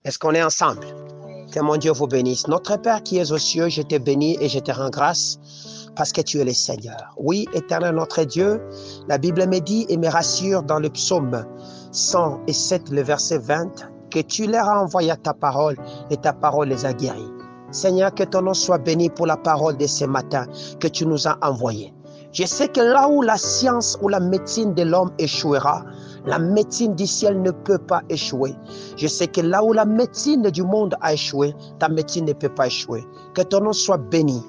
Est-ce qu'on est ensemble? Que mon Dieu vous bénisse. Notre Père qui es aux cieux, je te bénis et je te rends grâce parce que tu es le Seigneur. Oui, éternel notre Dieu, la Bible me dit et me rassure dans le psaume 107, le verset 20, que tu leur as envoyé ta parole et ta parole les a guéris. Seigneur, que ton nom soit béni pour la parole de ce matin que tu nous as envoyée. Je sais que là où la science ou la médecine de l'homme échouera, la médecine du ciel ne peut pas échouer. Je sais que là où la médecine du monde a échoué, ta médecine ne peut pas échouer. Que ton nom soit béni.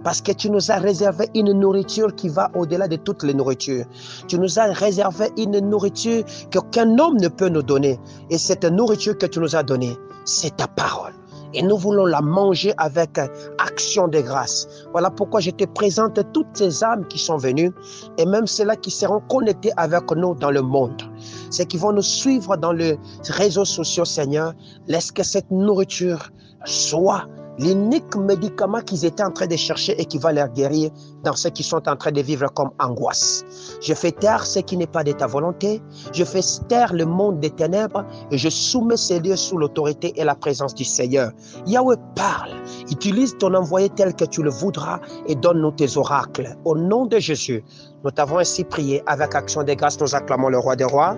Parce que tu nous as réservé une nourriture qui va au-delà de toutes les nourritures. Tu nous as réservé une nourriture qu'aucun homme ne peut nous donner. Et cette nourriture que tu nous as donnée, c'est ta parole. Et nous voulons la manger avec action de grâce. Voilà pourquoi je te présente toutes ces âmes qui sont venues et même ceux-là qui seront connectés avec nous dans le monde. Ceux qui vont nous suivre dans les réseaux sociaux, Seigneur, laisse que cette nourriture soit l'unique médicament qu'ils étaient en train de chercher et qui va leur guérir dans ce qu'ils sont en train de vivre comme angoisse. Je fais taire ce qui n'est pas de ta volonté. Je fais taire le monde des ténèbres et je soumets ces lieux sous l'autorité et la présence du Seigneur. Yahweh parle. Utilise ton envoyé tel que tu le voudras et donne-nous tes oracles. Au nom de Jésus, nous t'avons ainsi prié. Avec action de grâce, nous acclamons le roi des rois.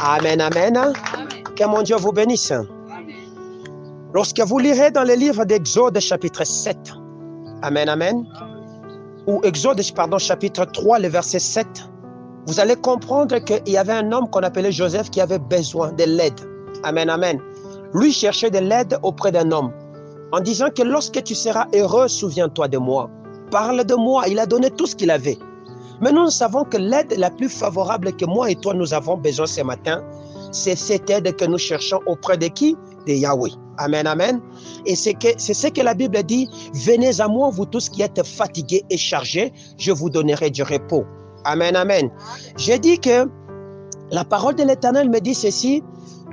Amen, amen. Amen. Que mon Dieu vous bénisse. Lorsque vous lirez dans le livre d'Exode chapitre 7, Amen, Amen, ou Exode, chapitre 3, le verset 7, vous allez comprendre qu'il y avait un homme qu'on appelait Joseph qui avait besoin de l'aide. Amen, Amen. Lui cherchait de l'aide auprès d'un homme en disant que lorsque tu seras heureux, souviens-toi de moi. Parle de moi. Il a donné tout ce qu'il avait. Mais nous savons que l'aide la plus favorable que moi et toi nous avons besoin ce matin, c'est cette aide que nous cherchons auprès de qui? De Yahweh. Amen, amen. Et c'est ce que la Bible dit, venez à moi, vous tous qui êtes fatigués et chargés, je vous donnerai du repos. Amen, amen. J'ai dit que la parole de l'Éternel me dit ceci,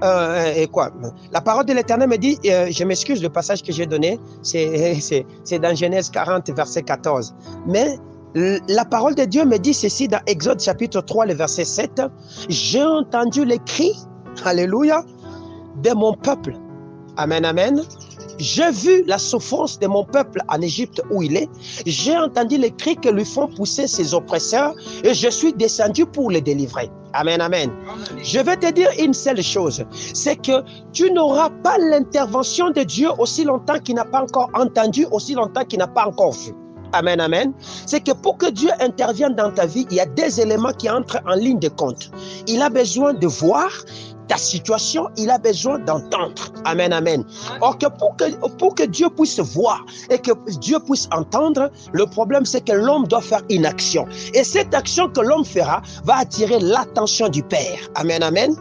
La parole de l'Éternel me dit, je m'excuse, le passage que j'ai donné, c'est dans Genèse 40, verset 14. Mais la parole de Dieu me dit ceci dans Exode chapitre 3, le verset 7. J'ai entendu les cris, alléluia, de mon peuple. Amen, amen. J'ai vu la souffrance de mon peuple en Égypte où il est. J'ai entendu les cris que lui font pousser ses oppresseurs et je suis descendu pour les délivrer. Amen, amen. Je vais te dire une seule chose, c'est que tu n'auras pas l'intervention de Dieu aussi longtemps qu'il n'a pas encore entendu, aussi longtemps qu'il n'a pas encore vu. Amen, amen. C'est que pour que Dieu intervienne dans ta vie, il y a des éléments qui entrent en ligne de compte. Il a besoin de voir ta situation, il a besoin d'entendre. Amen, amen. Or que pour que Dieu puisse voir et que Dieu puisse entendre, le problème c'est que l'homme doit faire une action. Et cette action que l'homme fera va attirer l'attention du Père. Amen, amen.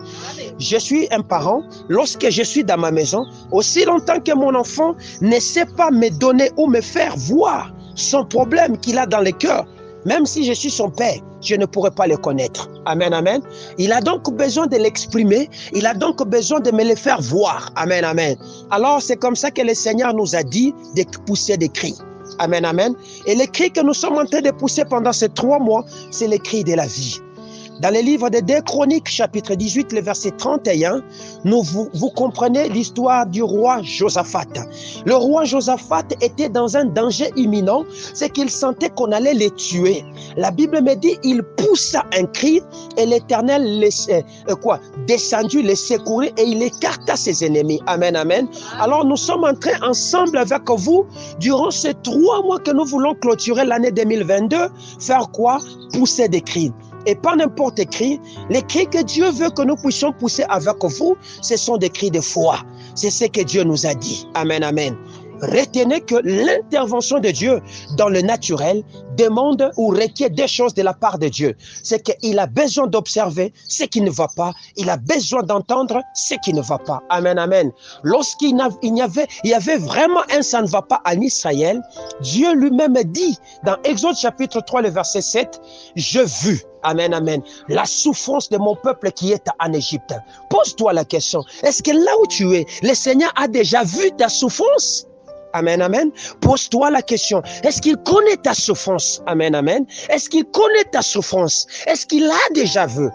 Je suis un parent. Lorsque je suis dans ma maison, aussi longtemps que mon enfant ne sait pas me donner ou me faire voir son problème qu'il a dans le cœur, même si je suis son père, je ne pourrais pas le connaître. Amen, amen. Il a donc besoin de l'exprimer. Il a donc besoin de me le faire voir. Amen, amen. Alors, c'est comme ça que le Seigneur nous a dit de pousser des cris. Amen, amen. Et les cris que nous sommes en train de pousser pendant ces 3 mois, c'est les cris de la vie. Dans le livre de 2 Chroniques, chapitre 18, le verset 31, vous comprenez l'histoire du roi Josaphat. Le roi Josaphat était dans un danger imminent, c'est qu'il sentait qu'on allait les tuer. La Bible me dit, il poussa un cri et l'Éternel descendu les secourir et il écarta ses ennemis. Amen, amen. Alors nous sommes en train ensemble avec vous, durant ces 3 mois que nous voulons clôturer l'année 2022, faire quoi? Pousser des cris. Et pas n'importe quel cri. Les cris que Dieu veut que nous puissions pousser avec vous, ce sont des cris de foi. C'est ce que Dieu nous a dit. Amen, amen. Retenez que l'intervention de Dieu dans le naturel demande ou requiert des choses de la part de Dieu. C'est qu'il a besoin d'observer ce qui ne va pas. Il a besoin d'entendre ce qui ne va pas. Amen, amen. Lorsqu'il y avait vraiment un ça ne va pas en Israël, Dieu lui-même dit dans Exode chapitre 3, le verset 7, « Je vis ». Amen, amen. La souffrance de mon peuple qui est en Égypte. Pose-toi la question. Est-ce que là où tu es, le Seigneur a déjà vu ta souffrance? Amen, amen. Pose-toi la question. Est-ce qu'il connaît ta souffrance? Amen, amen. Est-ce qu'il connaît ta souffrance? Est-ce qu'il a déjà vu?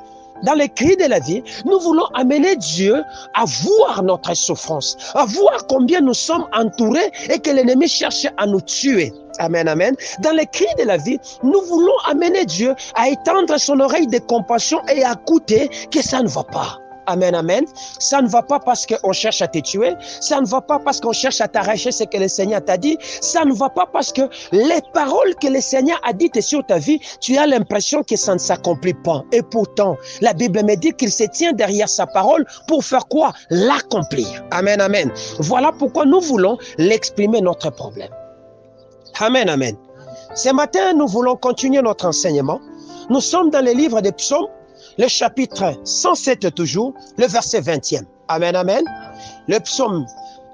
dans les cris de la vie, nous voulons amener Dieu à voir notre souffrance, à voir combien nous sommes entourés et que l'ennemi cherche à nous tuer. Amen, amen. Dans les cris de la vie, nous voulons amener Dieu à étendre son oreille de compassion et à écouter que ça ne va pas. Amen, amen. Ça ne va pas parce qu'on cherche à te tuer. Ça ne va pas parce qu'on cherche à t'arracher ce que le Seigneur t'a dit. Ça ne va pas parce que les paroles que le Seigneur a dites sur ta vie, tu as l'impression que ça ne s'accomplit pas. Et pourtant, la Bible me dit qu'il se tient derrière sa parole pour faire quoi? L'accomplir. Amen, amen. Voilà pourquoi nous voulons l'exprimer notre problème. Amen, amen. Ce matin, nous voulons continuer notre enseignement. Nous sommes dans le livre des psaumes, le chapitre 107 toujours, le verset 20e. Amen, amen. Le psaume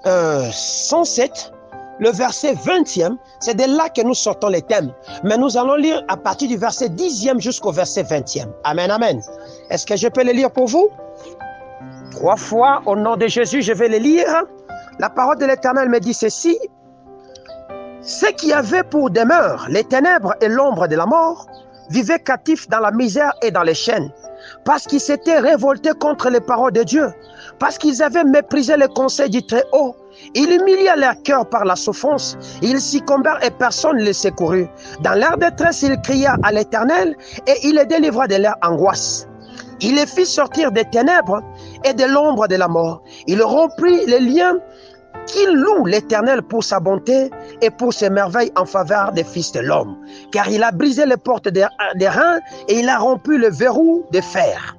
107, le verset 20e, c'est de là que nous sortons les thèmes. Mais nous allons lire à partir du verset 10e jusqu'au verset 20e. Amen, amen. Est-ce que je peux le lire pour vous? 3 fois, au nom de Jésus, je vais le lire. La parole de l'Éternel me dit ceci. Ceux qui avaient pour demeure les ténèbres et l'ombre de la mort vivaient captifs dans la misère et dans les chaînes, parce qu'ils s'étaient révoltés contre les paroles de Dieu, parce qu'ils avaient méprisé les conseils du Très-Haut. Ils humiliaient leur cœur par la souffrance, ils succombèrent et personne ne les secourut. Dans leur détresse, ils crièrent à l'Éternel et il les délivra de leur angoisse. Il les fit sortir des ténèbres et de l'ombre de la mort. Il rompit les liens. Qu'il loue l'Éternel pour sa bonté et pour ses merveilles en faveur des fils de l'homme. Car il a brisé les portes des reins et il a rompu le verrou de fer.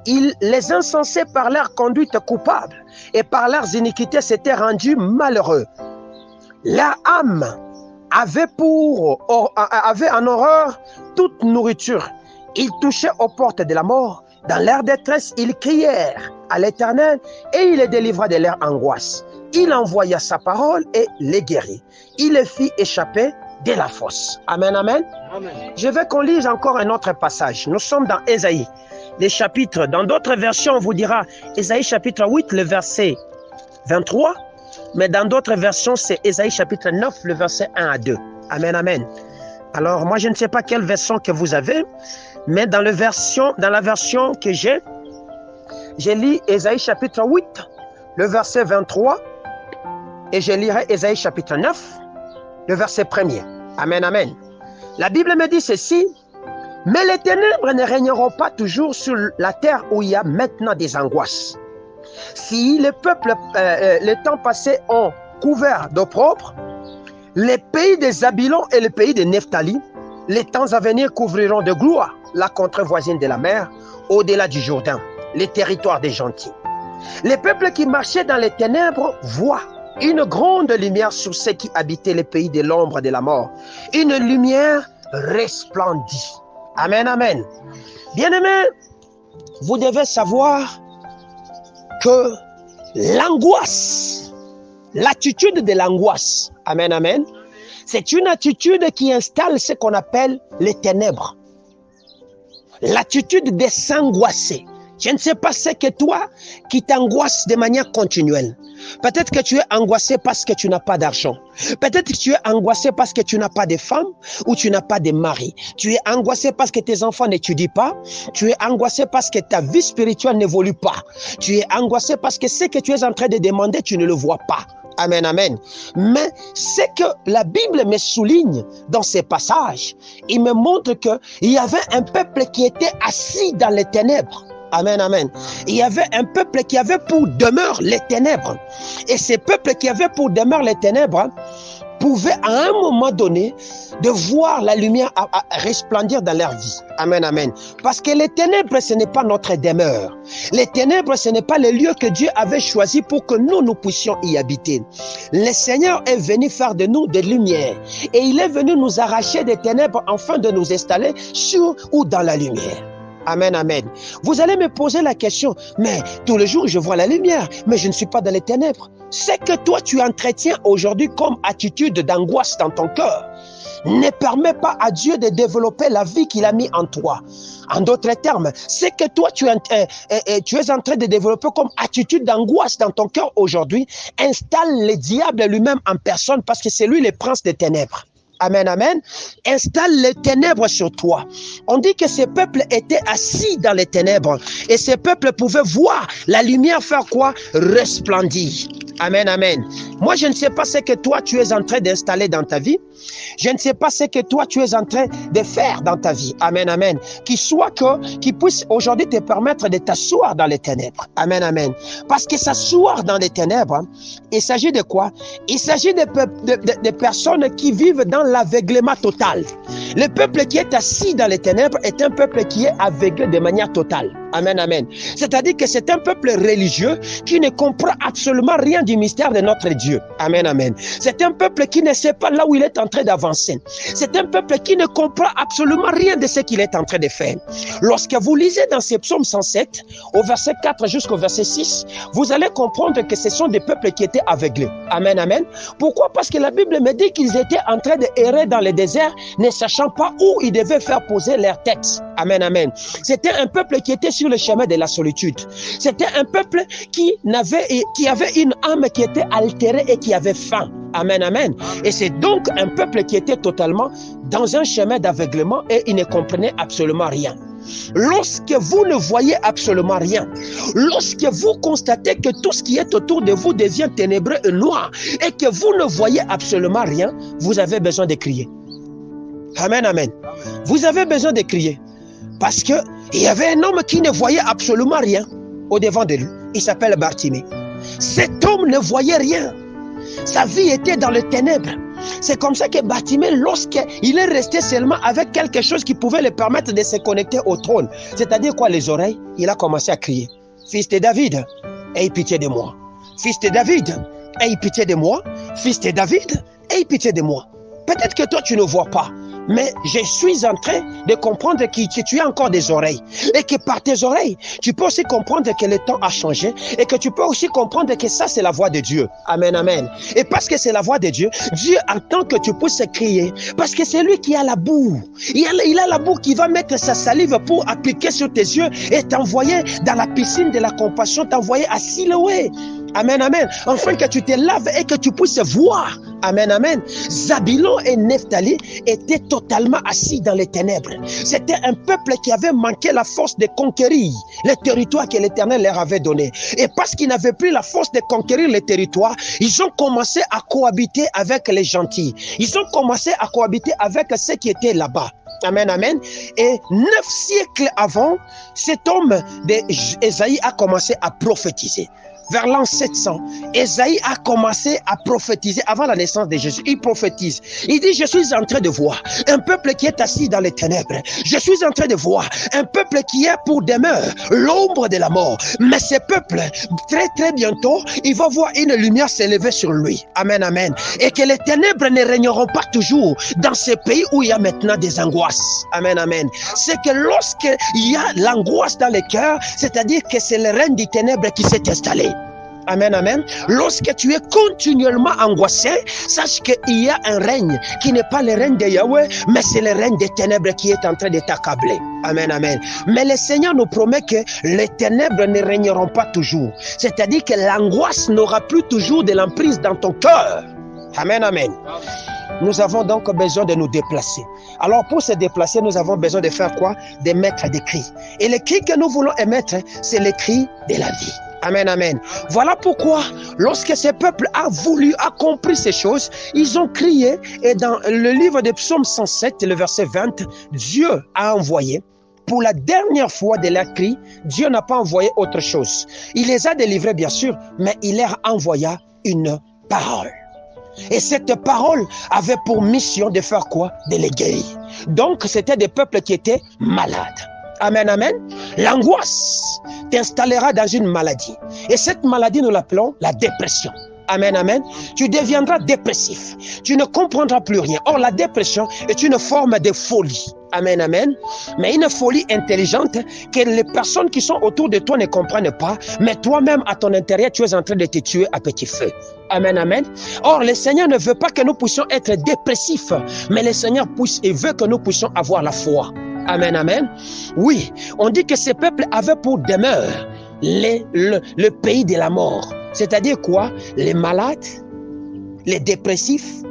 Les insensés par leur conduite coupable et par leurs iniquités s'étaient rendus malheureux. Leur âme avait en horreur toute nourriture. Ils touchaient aux portes de la mort. Dans leur détresse, ils crièrent à l'Éternel et il les délivra de leur angoisse. Il envoya sa parole et les guérit. Il les fit échapper de la fosse. Amen, amen. Amen. Je veux qu'on lise encore un autre passage. Nous sommes dans Ésaïe. Les chapitres, dans d'autres versions, on vous dira Ésaïe chapitre 8, le verset 23. Mais dans d'autres versions, c'est Ésaïe chapitre 9, le verset 1 à 2. Amen, amen. Alors, moi, je ne sais pas quelle version que vous avez, mais dans la version que j'ai lu Ésaïe chapitre 8, le verset 23. Et je lirai Ésaïe chapitre 9, le verset 1er. Amen, amen. La Bible me dit ceci. Mais les ténèbres ne régneront pas toujours sur la terre où il y a maintenant des angoisses. Si les peuples, les temps passés ont couvert d'opprobre, les pays des Zabylon et les pays de Nephtali, les temps à venir couvriront de gloire la contrée voisine de la mer, au-delà du Jourdain, les territoires des gentils. Les peuples qui marchaient dans les ténèbres voient une grande lumière sur ceux qui habitaient les pays de l'ombre de la mort. Une lumière resplendit. Amen, amen. Bien-aimés, vous devez savoir que l'angoisse, l'attitude de l'angoisse, amen, amen, c'est une attitude qui installe ce qu'on appelle les ténèbres. L'attitude de s'angoisser. Je ne sais pas ce que toi qui t'angoisse de manière continuelle. Peut-être que tu es angoissé parce que tu n'as pas d'argent. Peut-être que tu es angoissé parce que tu n'as pas de femme ou tu n'as pas de mari. Tu es angoissé parce que tes enfants n'étudient pas. Tu es angoissé parce que ta vie spirituelle n'évolue pas. Tu es angoissé parce que ce que tu es en train de demander, tu ne le vois pas. Amen, amen. Mais ce que la Bible me souligne dans ces passages, il me montre qu'il y avait un peuple qui était assis dans les ténèbres. Amen, amen. Il y avait un peuple qui avait pour demeure les ténèbres. Et ces peuples qui avaient pour demeure les ténèbres pouvaient à un moment donné de voir la lumière resplendir dans leur vie. Amen, amen. Parce que les ténèbres, ce n'est pas notre demeure. Les ténèbres, ce n'est pas le lieu que Dieu avait choisi pour que nous puissions y habiter. Le Seigneur est venu faire de nous des lumières. Et il est venu nous arracher des ténèbres afin de nous installer sur ou dans la lumière. Amen, amen. Vous allez me poser la question, mais tous les jours je vois la lumière, mais je ne suis pas dans les ténèbres. Ce que toi tu entretiens aujourd'hui comme attitude d'angoisse dans ton cœur ne permet pas à Dieu de développer la vie qu'il a mis en toi. En d'autres termes, ce que toi tu es en train de développer comme attitude d'angoisse dans ton cœur aujourd'hui installe le diable lui-même en personne parce que c'est lui le prince des ténèbres. Amen, amen. Installe les ténèbres sur toi. On dit que ces peuples étaient assis dans les ténèbres et ces peuples pouvaient voir la lumière faire quoi? Resplendir. Amen, amen. Moi, je ne sais pas ce que toi, tu es en train d'installer dans ta vie. Je ne sais pas ce que toi, tu es en train de faire dans ta vie. Amen, amen. Qui puisse aujourd'hui te permettre de t'asseoir dans les ténèbres. Amen, amen. Parce que s'asseoir dans les ténèbres, il s'agit de quoi? Il s'agit de personnes qui vivent dans l'aveuglement total. Le peuple qui est assis dans les ténèbres est un peuple qui est aveuglé de manière totale. Amen, amen. C'est-à-dire que c'est un peuple religieux qui ne comprend absolument rien du mystère de notre Dieu. Amen, amen. C'est un peuple qui ne sait pas là où il est en train d'avancer. C'est un peuple qui ne comprend absolument rien de ce qu'il est en train de faire. Lorsque vous lisez dans ces psaumes 107, au verset 4 jusqu'au verset 6, vous allez comprendre que ce sont des peuples qui étaient aveuglés. Amen, amen. Pourquoi? Parce que la Bible me dit qu'ils étaient en train d'errer dans le désert, ne sachant pas où ils devaient faire poser leur tête. Amen, amen. C'était un peuple qui était sur le chemin de la solitude. C'était un peuple qui avait une âme qui était altérée et qui avait faim. Amen, amen. Et c'est donc un peuple qui était totalement dans un chemin d'aveuglement et il ne comprenait absolument rien. Lorsque vous ne voyez absolument rien, lorsque vous constatez que tout ce qui est autour de vous devient ténébreux et noir et que vous ne voyez absolument rien, vous avez besoin de crier. Amen, amen. Vous avez besoin de crier. Parce qu'il y avait un homme qui ne voyait absolument rien au-devant de lui. Il s'appelle Bartimée. Cet homme ne voyait rien. Sa vie était dans les ténèbres. C'est comme ça que Bartimée, lorsqu'il est resté seulement avec quelque chose qui pouvait lui permettre de se connecter au trône, c'est-à-dire quoi, les oreilles, il a commencé à crier. Fils de David, aie pitié de moi. Fils de David, aie pitié de moi. Fils de David, aie pitié de moi. Peut-être que toi, tu ne vois pas. Mais je suis en train de comprendre que tu as encore des oreilles. Et que par tes oreilles, tu peux aussi comprendre que le temps a changé. Et que tu peux aussi comprendre que ça, c'est la voix de Dieu. Amen, amen. Et parce que c'est la voix de Dieu, Dieu attend que tu puisses crier. Parce que c'est lui qui a la boue. Il a la boue qui va mettre sa salive pour appliquer sur tes yeux et t'envoyer dans la piscine de la compassion, t'envoyer à Siloé. Amen, amen. Enfin que tu te laves et que tu puisses voir. Amen, amen. Zabulon et Nephtali étaient totalement assis dans les ténèbres. C'était un peuple qui avait manqué la force de conquérir les territoires que l'Éternel leur avait donnés. Et parce qu'ils n'avaient plus la force de conquérir les territoires, ils ont commencé à cohabiter avec les gentils. Ils ont commencé à cohabiter avec ceux qui étaient là-bas. Amen, amen. Et 9 siècles avant, cet homme d'Ésaïe a commencé à prophétiser. Vers l'an 700, Ésaïe a commencé à prophétiser avant la naissance de Jésus. Il prophétise. Il dit, je suis en train de voir un peuple qui est assis dans les ténèbres. Je suis en train de voir un peuple qui est pour demeure l'ombre de la mort. Mais ce peuple, très très bientôt, il va voir une lumière s'élever sur lui. Amen, amen. Et que les ténèbres ne régneront pas toujours dans ce pays où il y a maintenant des angoisses. Amen, amen. C'est que lorsqu'il y a l'angoisse dans le cœur, c'est-à-dire que c'est le règne des ténèbres qui s'est installé. Amen, amen. Lorsque tu es continuellement angoissé, sache qu'il y a un règne qui n'est pas le règne de Yahweh, mais c'est le règne des ténèbres qui est en train de t'accabler. Amen, amen. Mais le Seigneur nous promet que les ténèbres ne régneront pas toujours. C'est-à-dire que l'angoisse n'aura plus toujours de l'emprise dans ton cœur. Amen, amen. Nous avons donc besoin de nous déplacer. Alors pour se déplacer, nous avons besoin de faire quoi? D'émettre des cris. Et les cris que nous voulons émettre, c'est les cris de la vie. Amen, amen. Voilà pourquoi, lorsque ce peuple a compris ces choses, ils ont crié. Et dans le livre de Psaume 107, le verset 20, Dieu a envoyé. Pour la dernière fois de leur cri, Dieu n'a pas envoyé autre chose. Il les a délivrés, bien sûr, mais il leur envoya une parole. Et cette parole avait pour mission de faire quoi? De les guérir. Donc, c'était des peuples qui étaient malades. Amen, amen. L'angoisse t'installera dans une maladie. Et cette maladie, nous l'appelons la dépression. Amen, amen. Tu deviendras dépressif. Tu ne comprendras plus rien. Or, la dépression est une forme de folie. Amen, amen. Mais une folie intelligente que les personnes qui sont autour de toi ne comprennent pas. Mais toi-même, à ton intérieur, tu es en train de te tuer à petit feu. Amen, amen. Or, le Seigneur ne veut pas que nous puissions être dépressifs. Mais le Seigneur veut que nous puissions avoir la foi. Amen, amen. Oui, on dit que ces peuples avaient pour demeure le pays de la mort. C'est-à-dire quoi? Les malades, les dépressifs,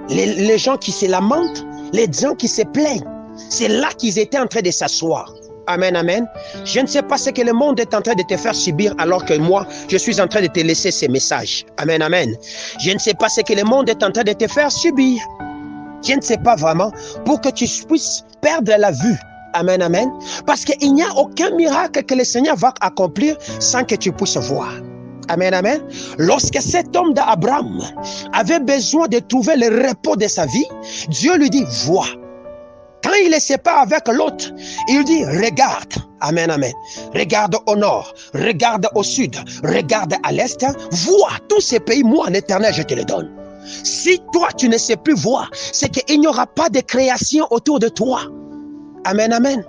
les gens qui se lamentent, les gens qui se plaignent. C'est là qu'ils étaient en train de s'asseoir. Amen, amen. Je ne sais pas ce que le monde est en train de te faire subir alors que moi, je suis en train de te laisser ces messages. Amen, amen. Je ne sais pas ce que le monde est en train de te faire subir. Je ne sais pas vraiment pour que tu puisses perdre la vue. Amen, amen. Parce qu'il n'y a aucun miracle que le Seigneur va accomplir sans que tu puisses voir. Amen, amen. Lorsque cet homme d'Abraham avait besoin de trouver le repos de sa vie, Dieu lui dit, vois. Quand il est séparé avec l'autre, il dit, regarde. Amen, amen. Regarde au nord, regarde au sud, regarde à l'est. Vois tous ces pays, moi, l'Éternel, je te les donne. Si toi, tu ne sais plus voir, c'est qu'il n'y aura pas de création autour de toi. Amen, amen.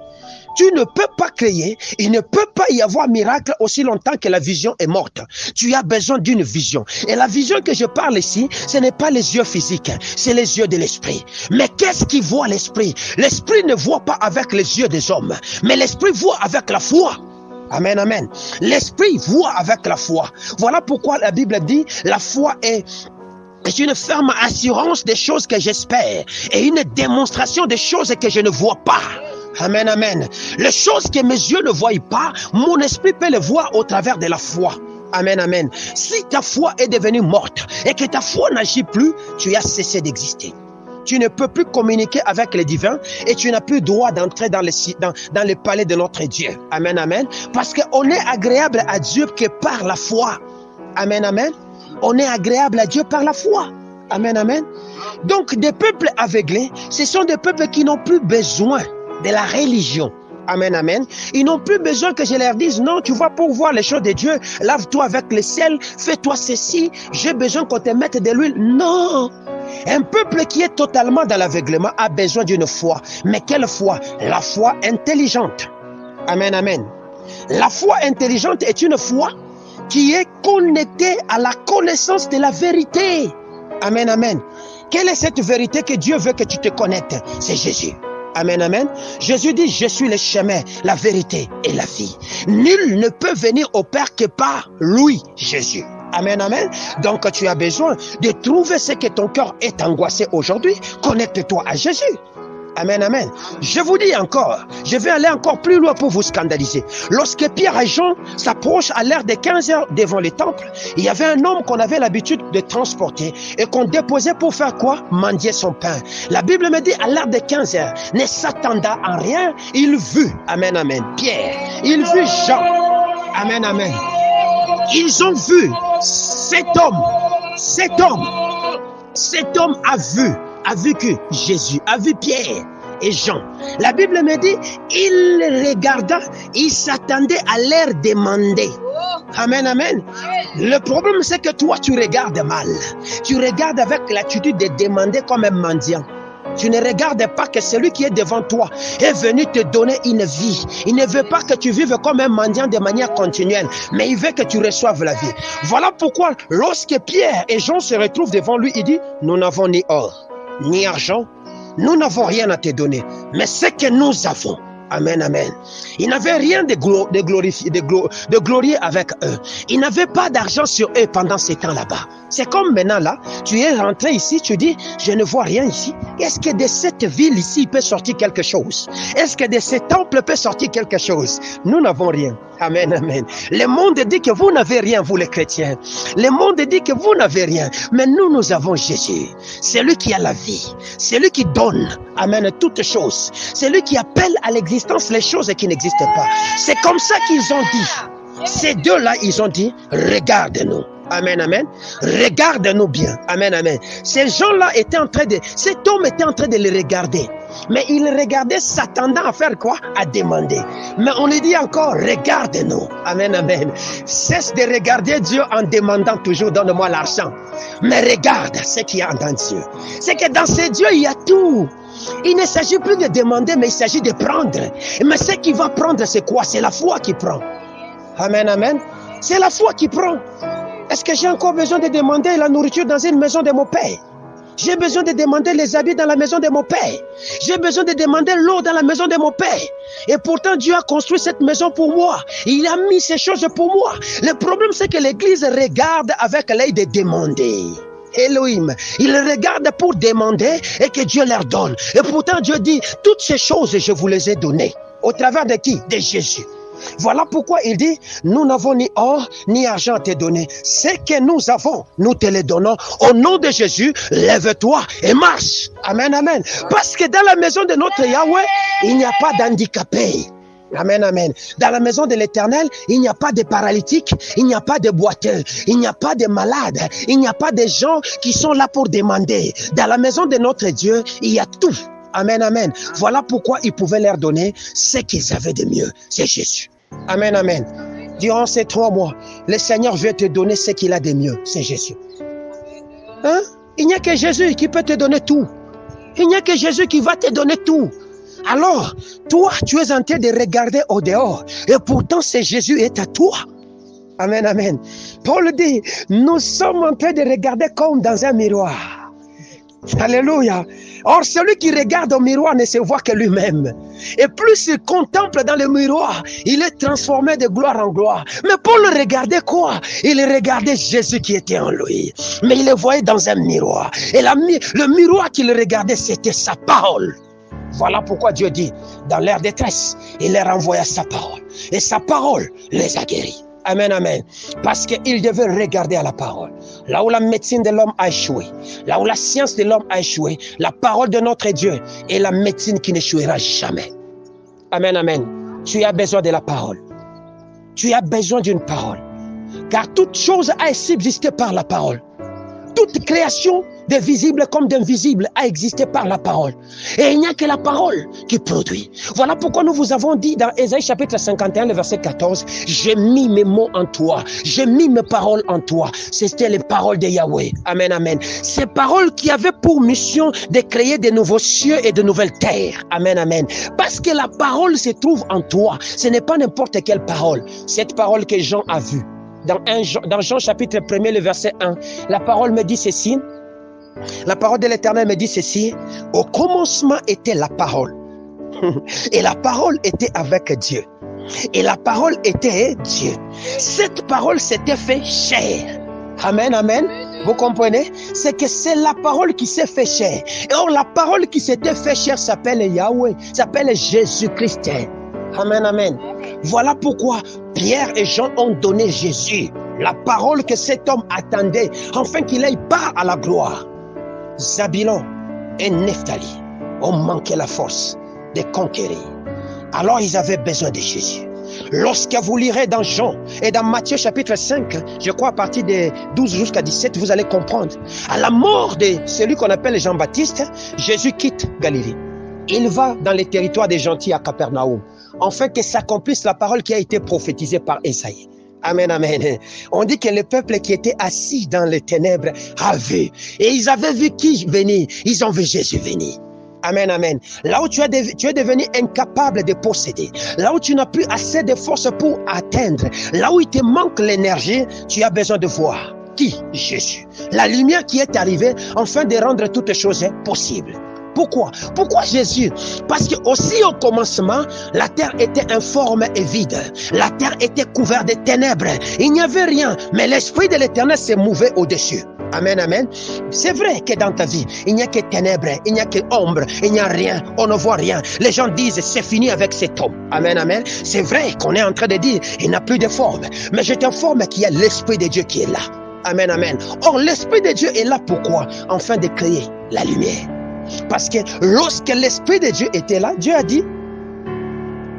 Tu ne peux pas créer, il ne peut pas y avoir miracle aussi longtemps que la vision est morte. Tu as besoin d'une vision. Et la vision que je parle ici, ce n'est pas les yeux physiques, c'est les yeux de l'esprit. Mais qu'est-ce qui voit l'esprit? L'esprit ne voit pas avec les yeux des hommes, mais l'esprit voit avec la foi. Amen, amen. L'esprit voit avec la foi. Voilà pourquoi la Bible dit, la foi est une ferme assurance des choses que j'espère et une démonstration des choses que je ne vois pas. Amen, amen. Les choses que mes yeux ne voient pas, mon esprit peut les voir au travers de la foi. Amen, amen. Si ta foi est devenue morte et que ta foi n'agit plus, tu as cessé d'exister. Tu ne peux plus communiquer avec les divins et tu n'as plus droit d'entrer dans le palais de notre Dieu. Amen, amen. Parce qu'on est agréable à Dieu que par la foi. Amen, amen. On est agréable à Dieu par la foi. Amen, amen. Donc, des peuples aveuglés, ce sont des peuples qui n'ont plus besoin de la religion. Amen, amen. Ils n'ont plus besoin que je leur dise, non, tu vas pour voir les choses de Dieu, lave-toi avec le sel, fais-toi ceci, j'ai besoin qu'on te mette de l'huile. Non. Un peuple qui est totalement dans l'aveuglement a besoin d'une foi. Mais quelle foi? La foi intelligente. Amen, amen. La foi intelligente est une foi qui est connectée à la connaissance de la vérité. Amen, amen. Quelle est cette vérité que Dieu veut que tu te connectes? C'est Jésus. Amen, amen. Jésus dit, je suis le chemin, la vérité et la vie. Nul ne peut venir au Père que par lui, Jésus. Amen, amen. Donc tu as besoin de trouver ce que ton cœur est angoissé aujourd'hui. Connecte-toi à Jésus. Amen, amen. Je vous dis encore, je vais aller encore plus loin pour vous scandaliser. Lorsque Pierre et Jean s'approchent à l'heure de 15 heures devant le temple, il y avait un homme qu'on avait l'habitude de transporter et qu'on déposait pour faire quoi? Mendier son pain. La Bible me dit à l'heure de 15 heures, ne s'attendant à rien, il vit, amen, amen, Pierre, il vit Jean, amen, amen. Ils ont vu cet homme a vu que Jésus, a vu Pierre et Jean. La Bible me dit, il regarda, il s'attendait à leur demander. Amen, amen. Le problème, c'est que toi, tu regardes mal. Tu regardes avec l'attitude de demander comme un mendiant. Tu ne regardes pas que celui qui est devant toi est venu te donner une vie. Il ne veut pas que tu vives comme un mendiant de manière continuelle, mais il veut que tu reçoives la vie. Voilà pourquoi, lorsque Pierre et Jean se retrouvent devant lui, il dit, nous n'avons ni or, ni argent, nous n'avons rien à te donner, mais ce que nous avons. Amen, amen. Ils n'avaient rien de glorieux avec eux. Ils n'avaient pas d'argent sur eux pendant ces temps là-bas. C'est comme maintenant là, tu es rentré ici, tu dis, je ne vois rien ici. Est-ce que de cette ville ici peut sortir quelque chose? Est-ce que de ce temple peut sortir quelque chose? Nous n'avons rien. Amen, amen. Le monde dit que vous n'avez rien, vous les chrétiens. Le monde dit que vous n'avez rien. Mais nous avons Jésus. C'est lui qui a la vie. C'est lui qui donne. Amen, toutes choses. C'est lui qui appelle à l'existence les choses qui n'existent pas. C'est comme ça qu'ils ont dit. Ces deux-là, ils ont dit, regarde-nous. Amen, amen. Regarde-nous bien. Amen, amen. Ces gens-là étaient en train de... Cet homme était en train de les regarder. Mais il regardait s'attendant à faire quoi? À demander. Mais on lui dit encore, regarde-nous. Amen, amen. Cesse de regarder Dieu en demandant toujours, donne-moi l'argent. Mais regarde ce qu'il y a dans Dieu. C'est que dans ces dieux, il y a tout. Il ne s'agit plus de demander, mais il s'agit de prendre. Mais ce qui va prendre, c'est quoi? C'est la foi qui prend. Amen, amen. C'est la foi qui prend. Est-ce que j'ai encore besoin de demander la nourriture dans une maison de mon père? J'ai besoin de demander les habits dans la maison de mon père. J'ai besoin de demander l'eau dans la maison de mon père. Et pourtant, Dieu a construit cette maison pour moi. Il a mis ces choses pour moi. Le problème, c'est que l'Église regarde avec l'œil de demander. Elohim. Ils regardent pour demander et que Dieu leur donne. Et pourtant Dieu dit, toutes ces choses je vous les ai données. Au travers de qui? De Jésus. Voilà pourquoi il dit, nous n'avons ni or ni argent à te donner. Ce que nous avons, nous te le donnons. Au nom de Jésus, lève-toi et marche. Amen, amen. Parce que dans la maison de notre Yahweh, il n'y a pas d'handicapés. Amen, amen. Dans la maison de l'Éternel, il n'y a pas de paralytiques, il n'y a pas de boiteux, il n'y a pas de malades, il n'y a pas de gens qui sont là pour demander. Dans la maison de notre Dieu, il y a tout. Amen, amen. Voilà pourquoi ils pouvaient leur donner ce qu'ils avaient de mieux. C'est Jésus. Amen, amen. Durant ces 3 mois, le Seigneur veut te donner ce qu'il a de mieux. C'est Jésus. Hein? Il n'y a que Jésus qui peut te donner tout. Il n'y a que Jésus qui va te donner tout. Alors, toi, tu es en train de regarder au dehors. Et pourtant, c'est Jésus est à toi. Amen, amen. Paul dit, nous sommes en train de regarder comme dans un miroir. Alléluia. Or, celui qui regarde au miroir ne se voit que lui-même. Et plus il contemple dans le miroir, il est transformé de gloire en gloire. Mais Paul regardait quoi? Il regardait Jésus qui était en lui. Mais il le voyait dans un miroir. Et le miroir qu'il regardait, c'était sa parole. Voilà pourquoi Dieu dit, dans leur détresse, il leur envoya sa parole. Et sa parole les a guéris. Amen, amen. Parce qu'ils devaient regarder à la parole. Là où la médecine de l'homme a échoué, là où la science de l'homme a échoué, la parole de notre Dieu est la médecine qui n'échouera jamais. Amen, amen. Tu as besoin de la parole. Tu as besoin d'une parole. Car toute chose a subsisté par la parole. Toute création, de visible comme d'invisible, a existé par la parole. Et il n'y a que la parole qui produit. Voilà pourquoi nous vous avons dit dans Ésaïe chapitre 51, le verset 14, « J'ai mis mes mots en toi, j'ai mis mes paroles en toi. » C'était les paroles de Yahweh. Amen, amen. Ces paroles qui avaient pour mission de créer de nouveaux cieux et de nouvelles terres. Amen, amen. Parce que la parole se trouve en toi. Ce n'est pas n'importe quelle parole. Cette parole que Jean a vue. Dans Jean chapitre 1, le verset 1, la parole me dit ceci. La parole de l'Éternel me dit ceci. Au commencement était la parole. Et la parole était avec Dieu. Et la parole était Dieu. Cette parole s'était fait chair. Amen, amen. Vous comprenez? C'est que c'est la parole qui s'est fait chair. Et or, la parole qui s'était fait chair s'appelle Yahweh, s'appelle Jésus-Christ. Amen, amen. Voilà pourquoi Pierre et Jean ont donné Jésus, la parole que cet homme attendait, afin qu'il aille part à la gloire. Zabulon et Nephtali ont manqué la force de conquérir. Alors ils avaient besoin de Jésus. Lorsque vous lirez dans Jean et dans Matthieu chapitre 5, je crois à partir de 12 jusqu'à 17, vous allez comprendre. À la mort de celui qu'on appelle Jean-Baptiste, Jésus quitte Galilée. Il va dans les territoires des gentils à Capernaum, afin que s'accomplisse la parole qui a été prophétisée par Esaïe. Amen, amen. On dit que le peuple qui était assis dans les ténèbres a vu. Et ils avaient vu qui venir? Ils ont vu Jésus venir. Amen, amen. Là où tu es devenu incapable de posséder, là où tu n'as plus assez de force pour atteindre, là où il te manque l'énergie, tu as besoin de voir qui? Jésus. La lumière qui est arrivée afin de rendre toutes choses possibles. Pourquoi? Pourquoi Jésus? Parce que aussi au commencement, la terre était informe et vide. La terre était couverte de ténèbres. Il n'y avait rien, mais l'Esprit de l'Éternel se mouvait au-dessus. Amen, amen. C'est vrai que dans ta vie, il n'y a que ténèbres, il n'y a que ombre, il n'y a rien, on ne voit rien. Les gens disent, c'est fini avec cet homme. Amen, amen. C'est vrai qu'on est en train de dire, il n'a plus de forme. Mais je t'informe qu'il y a l'Esprit de Dieu qui est là. Amen, amen. Or, l'Esprit de Dieu est là pourquoi? Afin de créer la lumière. Parce que lorsque l'Esprit de Dieu était là, Dieu a dit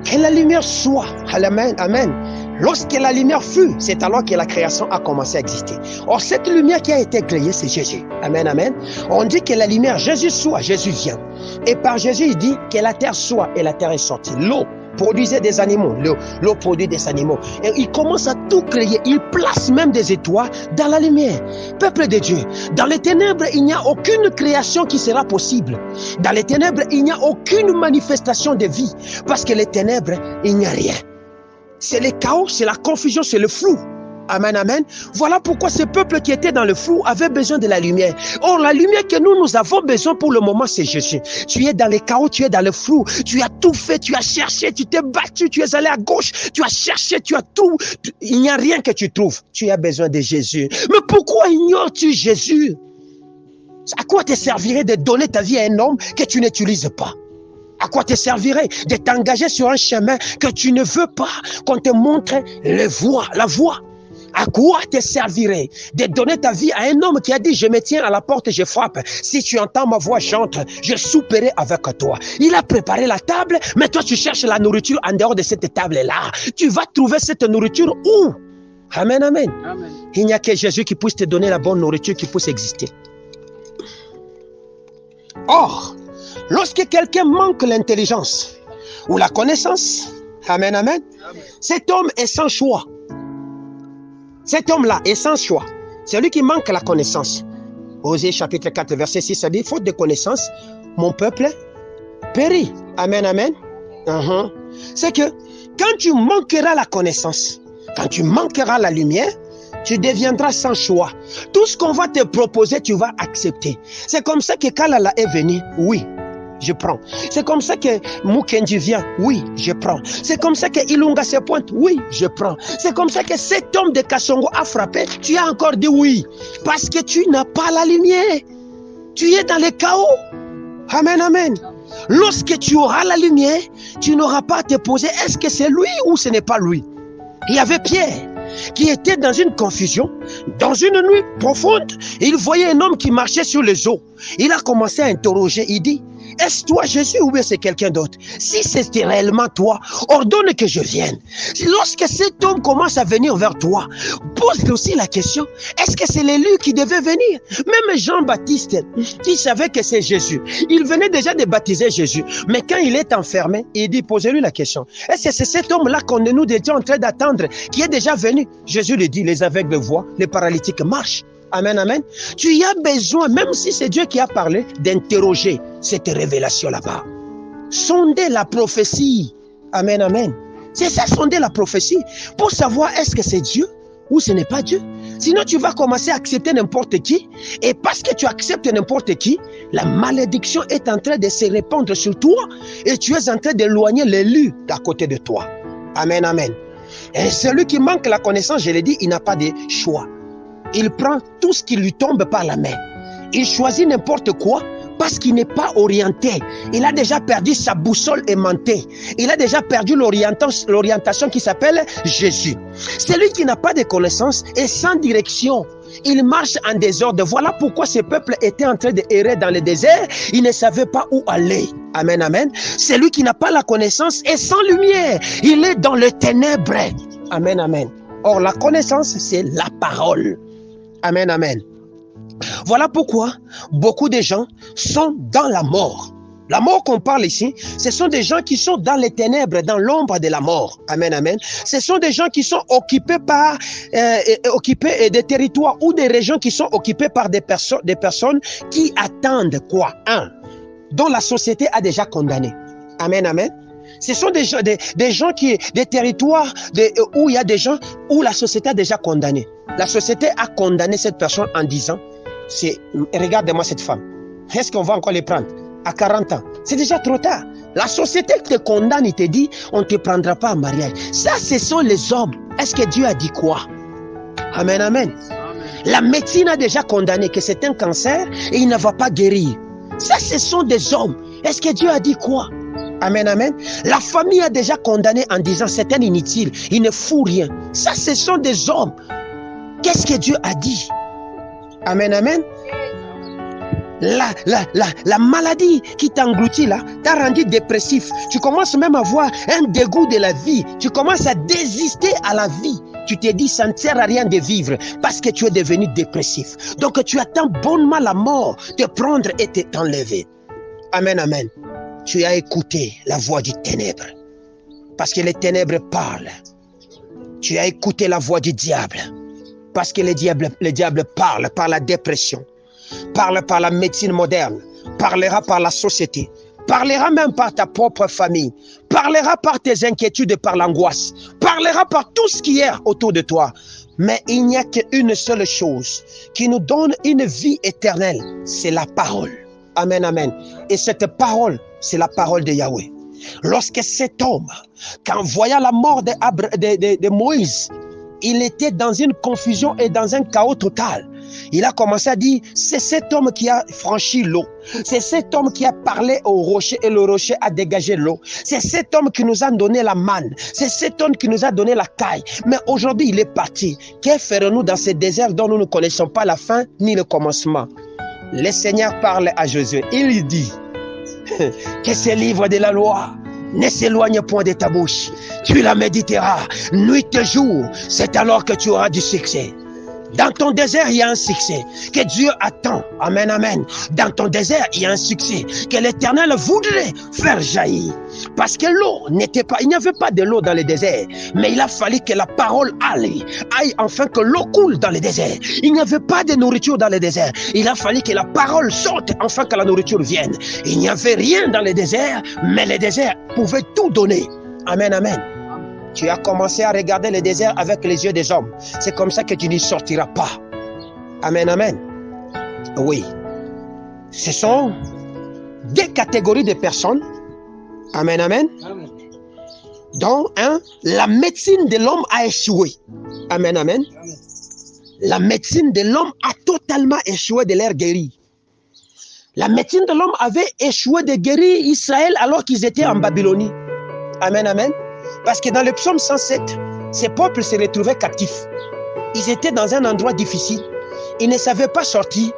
que la lumière soit. Amen, amen. Lorsque la lumière fut, c'est alors que la création a commencé à exister. Or, cette lumière qui a été créée, c'est Jésus. Amen, amen. On dit que la lumière, Jésus soit, Jésus vient. Et par Jésus, il dit que la terre soit, et la terre est sortie. L'eau produisait des animaux, l'eau produit des animaux. Et il commence à tout créer. Il place même des étoiles dans la lumière. Peuple de Dieu, dans les ténèbres, il n'y a aucune création qui sera possible. Dans les ténèbres, il n'y a aucune manifestation de vie. Parce que les ténèbres, il n'y a rien. C'est le chaos, c'est la confusion, c'est le flou. Amen, amen. Voilà pourquoi ce peuple qui était dans le flou avait besoin de la lumière. Or, la lumière que nous avons besoin pour le moment, c'est Jésus. Tu es dans le chaos, tu es dans le flou. Tu as tout fait, tu as cherché, tu t'es battu, tu es allé à gauche, tu as cherché, tu as tout. Il n'y a rien que tu trouves. Tu as besoin de Jésus. Mais pourquoi ignores-tu Jésus? À quoi te servirait de donner ta vie à un homme que tu n'utilises pas? À quoi te servirait de t'engager sur un chemin que tu ne veux pas qu'on te montre la voie? À quoi te servirait de donner ta vie à un homme qui a dit, je me tiens à la porte et je frappe. Si tu entends ma voix, j'entre, je souperai avec toi. Il a préparé la table, mais toi tu cherches la nourriture en dehors de cette table-là. Tu vas trouver cette nourriture où? Amen, amen. Amen. Il n'y a que Jésus qui puisse te donner la bonne nourriture qui puisse exister. Or, lorsque quelqu'un manque l'intelligence ou la connaissance, amen, amen, cet homme est sans choix. Cet homme-là est sans choix. C'est lui qui manque la connaissance. Osée chapitre 4, verset 6, ça dit, faute de connaissance, mon peuple périt. Amen, amen. C'est que quand tu manqueras la connaissance, quand tu manqueras la lumière, tu deviendras sans choix. Tout ce qu'on va te proposer, tu vas accepter. C'est comme ça que Kalala est venu. Oui, je prends. C'est comme ça que Mukendi vient. Oui, je prends. C'est comme ça que Ilunga se pointe. Oui, je prends. C'est comme ça que cet homme de Kassongo a frappé. Tu as encore dit oui. Parce que tu n'as pas la lumière. Tu es dans le chaos. Amen, amen. Lorsque tu auras la lumière, tu n'auras pas à te poser est-ce que c'est lui ou ce n'est pas lui. Il y avait Pierre qui était dans une confusion, dans une nuit profonde. Il voyait un homme qui marchait sur les eaux. Il a commencé à interroger. Il dit, est-ce toi Jésus ou bien c'est quelqu'un d'autre? Si c'était réellement toi, ordonne que je vienne. Lorsque cet homme commence à venir vers toi, pose aussi la question, est-ce que c'est l'élu qui devait venir? Même Jean-Baptiste, qui savait que c'est Jésus, il venait déjà de baptiser Jésus. Mais quand il est enfermé, il dit, posez-lui la question, est-ce que c'est cet homme-là qu'on nous était en train d'attendre, qui est déjà venu? Jésus lui dit, les aveugles voient, les paralytiques marchent. Amen, amen. Tu as besoin, même si c'est Dieu qui a parlé, d'interroger cette révélation là-bas. Sonder la prophétie. Amen, amen. C'est ça, sonder la prophétie. Pour savoir est-ce que c'est Dieu ou ce n'est pas Dieu. Sinon, tu vas commencer à accepter n'importe qui. Et parce que tu acceptes n'importe qui, la malédiction est en train de se répandre sur toi. Et tu es en train d'éloigner l'élu d'à côté de toi. Amen, amen. Et celui qui manque la connaissance, je l'ai dit, il n'a pas de choix. Il prend tout ce qui lui tombe par la main. Il choisit n'importe quoi parce qu'il n'est pas orienté. Il a déjà perdu sa boussole aimantée. Il a déjà perdu l'orientation qui s'appelle Jésus. Celui qui n'a pas de connaissance est sans direction. Il marche en désordre. Voilà pourquoi ce peuple était en train d'errer dans le désert. Il ne savait pas où aller. Amen, amen. Celui qui n'a pas la connaissance est sans lumière. Il est dans les ténèbres. Amen, amen. Or, la connaissance, c'est la parole. Amen, amen. Voilà pourquoi beaucoup de gens sont dans la mort. La mort qu'on parle ici, ce sont des gens qui sont dans les ténèbres, dans l'ombre de la mort. Amen, amen. Ce sont des gens qui sont occupés par des territoires ou des régions qui sont occupées par des personnes qui attendent quoi? Dont la société a déjà condamné. Amen, amen. Ce sont des gens des territoires où il y a des gens où la société a déjà condamné. La société a condamné cette personne en disant, regarde-moi cette femme. Est-ce qu'on va encore les prendre? À 40 ans. C'est déjà trop tard. La société te condamne et te dit, on ne te prendra pas en mariage. Ça, ce sont les hommes. Est-ce que Dieu a dit quoi? Amen, amen. La médecine a déjà condamné que c'est un cancer et il ne va pas guérir. Ça, ce sont des hommes. Est-ce que Dieu a dit quoi? Amen, amen. La famille a déjà condamné en disant c'est un inutile, il ne fout rien. Ça, ce sont des hommes. Qu'est-ce que Dieu a dit? Amen, amen. La maladie qui t'engloutit là, t'a rendu dépressif. Tu commences même à avoir un dégoût de la vie. Tu commences à désister à la vie. Tu te dis ça ne sert à rien de vivre parce que tu es devenu dépressif. Donc tu attends bonnement la mort te prendre et t'enlever. Amen, amen. Tu as écouté la voix du ténèbre parce que les ténèbres parlent. Tu as écouté la voix du diable parce que le diable parle par la dépression, parle par la médecine moderne, parlera par la société, parlera même par ta propre famille, parlera par tes inquiétudes et par l'angoisse, parlera par tout ce qui est autour de toi. Mais il n'y a qu'une seule chose qui nous donne une vie éternelle, c'est la parole. Amen, amen. Et cette parole, c'est la parole de Yahweh. Lorsque cet homme, quand voyant la mort de Moïse, il était dans une confusion et dans un chaos total. il a commencé à dire, c'est cet homme qui a franchi l'eau. C'est cet homme qui a parlé au rocher et le rocher a dégagé l'eau. C'est cet homme qui nous a donné la manne. C'est cet homme qui nous a donné la caille. Mais aujourd'hui, il est parti. Que ferons-nous dans ce désert dont nous ne connaissons pas la fin ni le commencement? Le Seigneur parle à Josué. Il lui dit que ce livre de la loi ne s'éloigne point de ta bouche. Tu la méditeras nuit et jour. C'est alors que tu auras du succès. Dans ton désert, il y a un succès que Dieu attend. Amen, amen. Dans ton désert, il y a un succès que l'Éternel voudrait faire jaillir. Parce que l'eau n'était pas, il n'y avait pas de l'eau dans le désert. Mais il a fallu que la parole aille afin que l'eau coule dans le désert. Il n'y avait pas de nourriture dans le désert. Il a fallu que la parole sorte afin que la nourriture vienne. Il n'y avait rien dans le désert, mais le désert pouvait tout donner. Amen, amen. Tu as commencé à regarder le désert avec les yeux des hommes. C'est comme ça que tu n'y sortiras pas. Amen, amen. Oui. Ce sont deux catégories de personnes. Amen, amen. Dont la médecine de l'homme a échoué. Amen, amen. La médecine de l'homme a totalement échoué de l'air guéri. La médecine de l'homme avait échoué de guérir Israël alors qu'ils étaient en Babylonie. Amen, amen. Parce que dans le psaume 107, ces peuples se retrouvaient captifs. Ils étaient dans un endroit difficile. Ils ne savaient pas sortir.